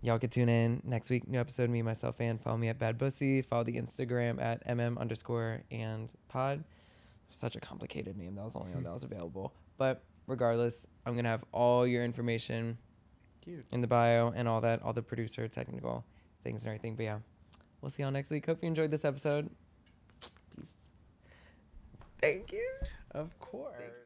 y'all can tune in next week. New episode, me, myself, and follow me at Bad Bussy. Follow the Instagram at mm_and_pod. Such a complicated name. That was the only one that was available. But regardless, I'm going to have all your information Cute. in the bio and all that, all the producer technical things and everything. But yeah, we'll see y'all next week. Hope you enjoyed this episode. Peace. Thank you. Of course.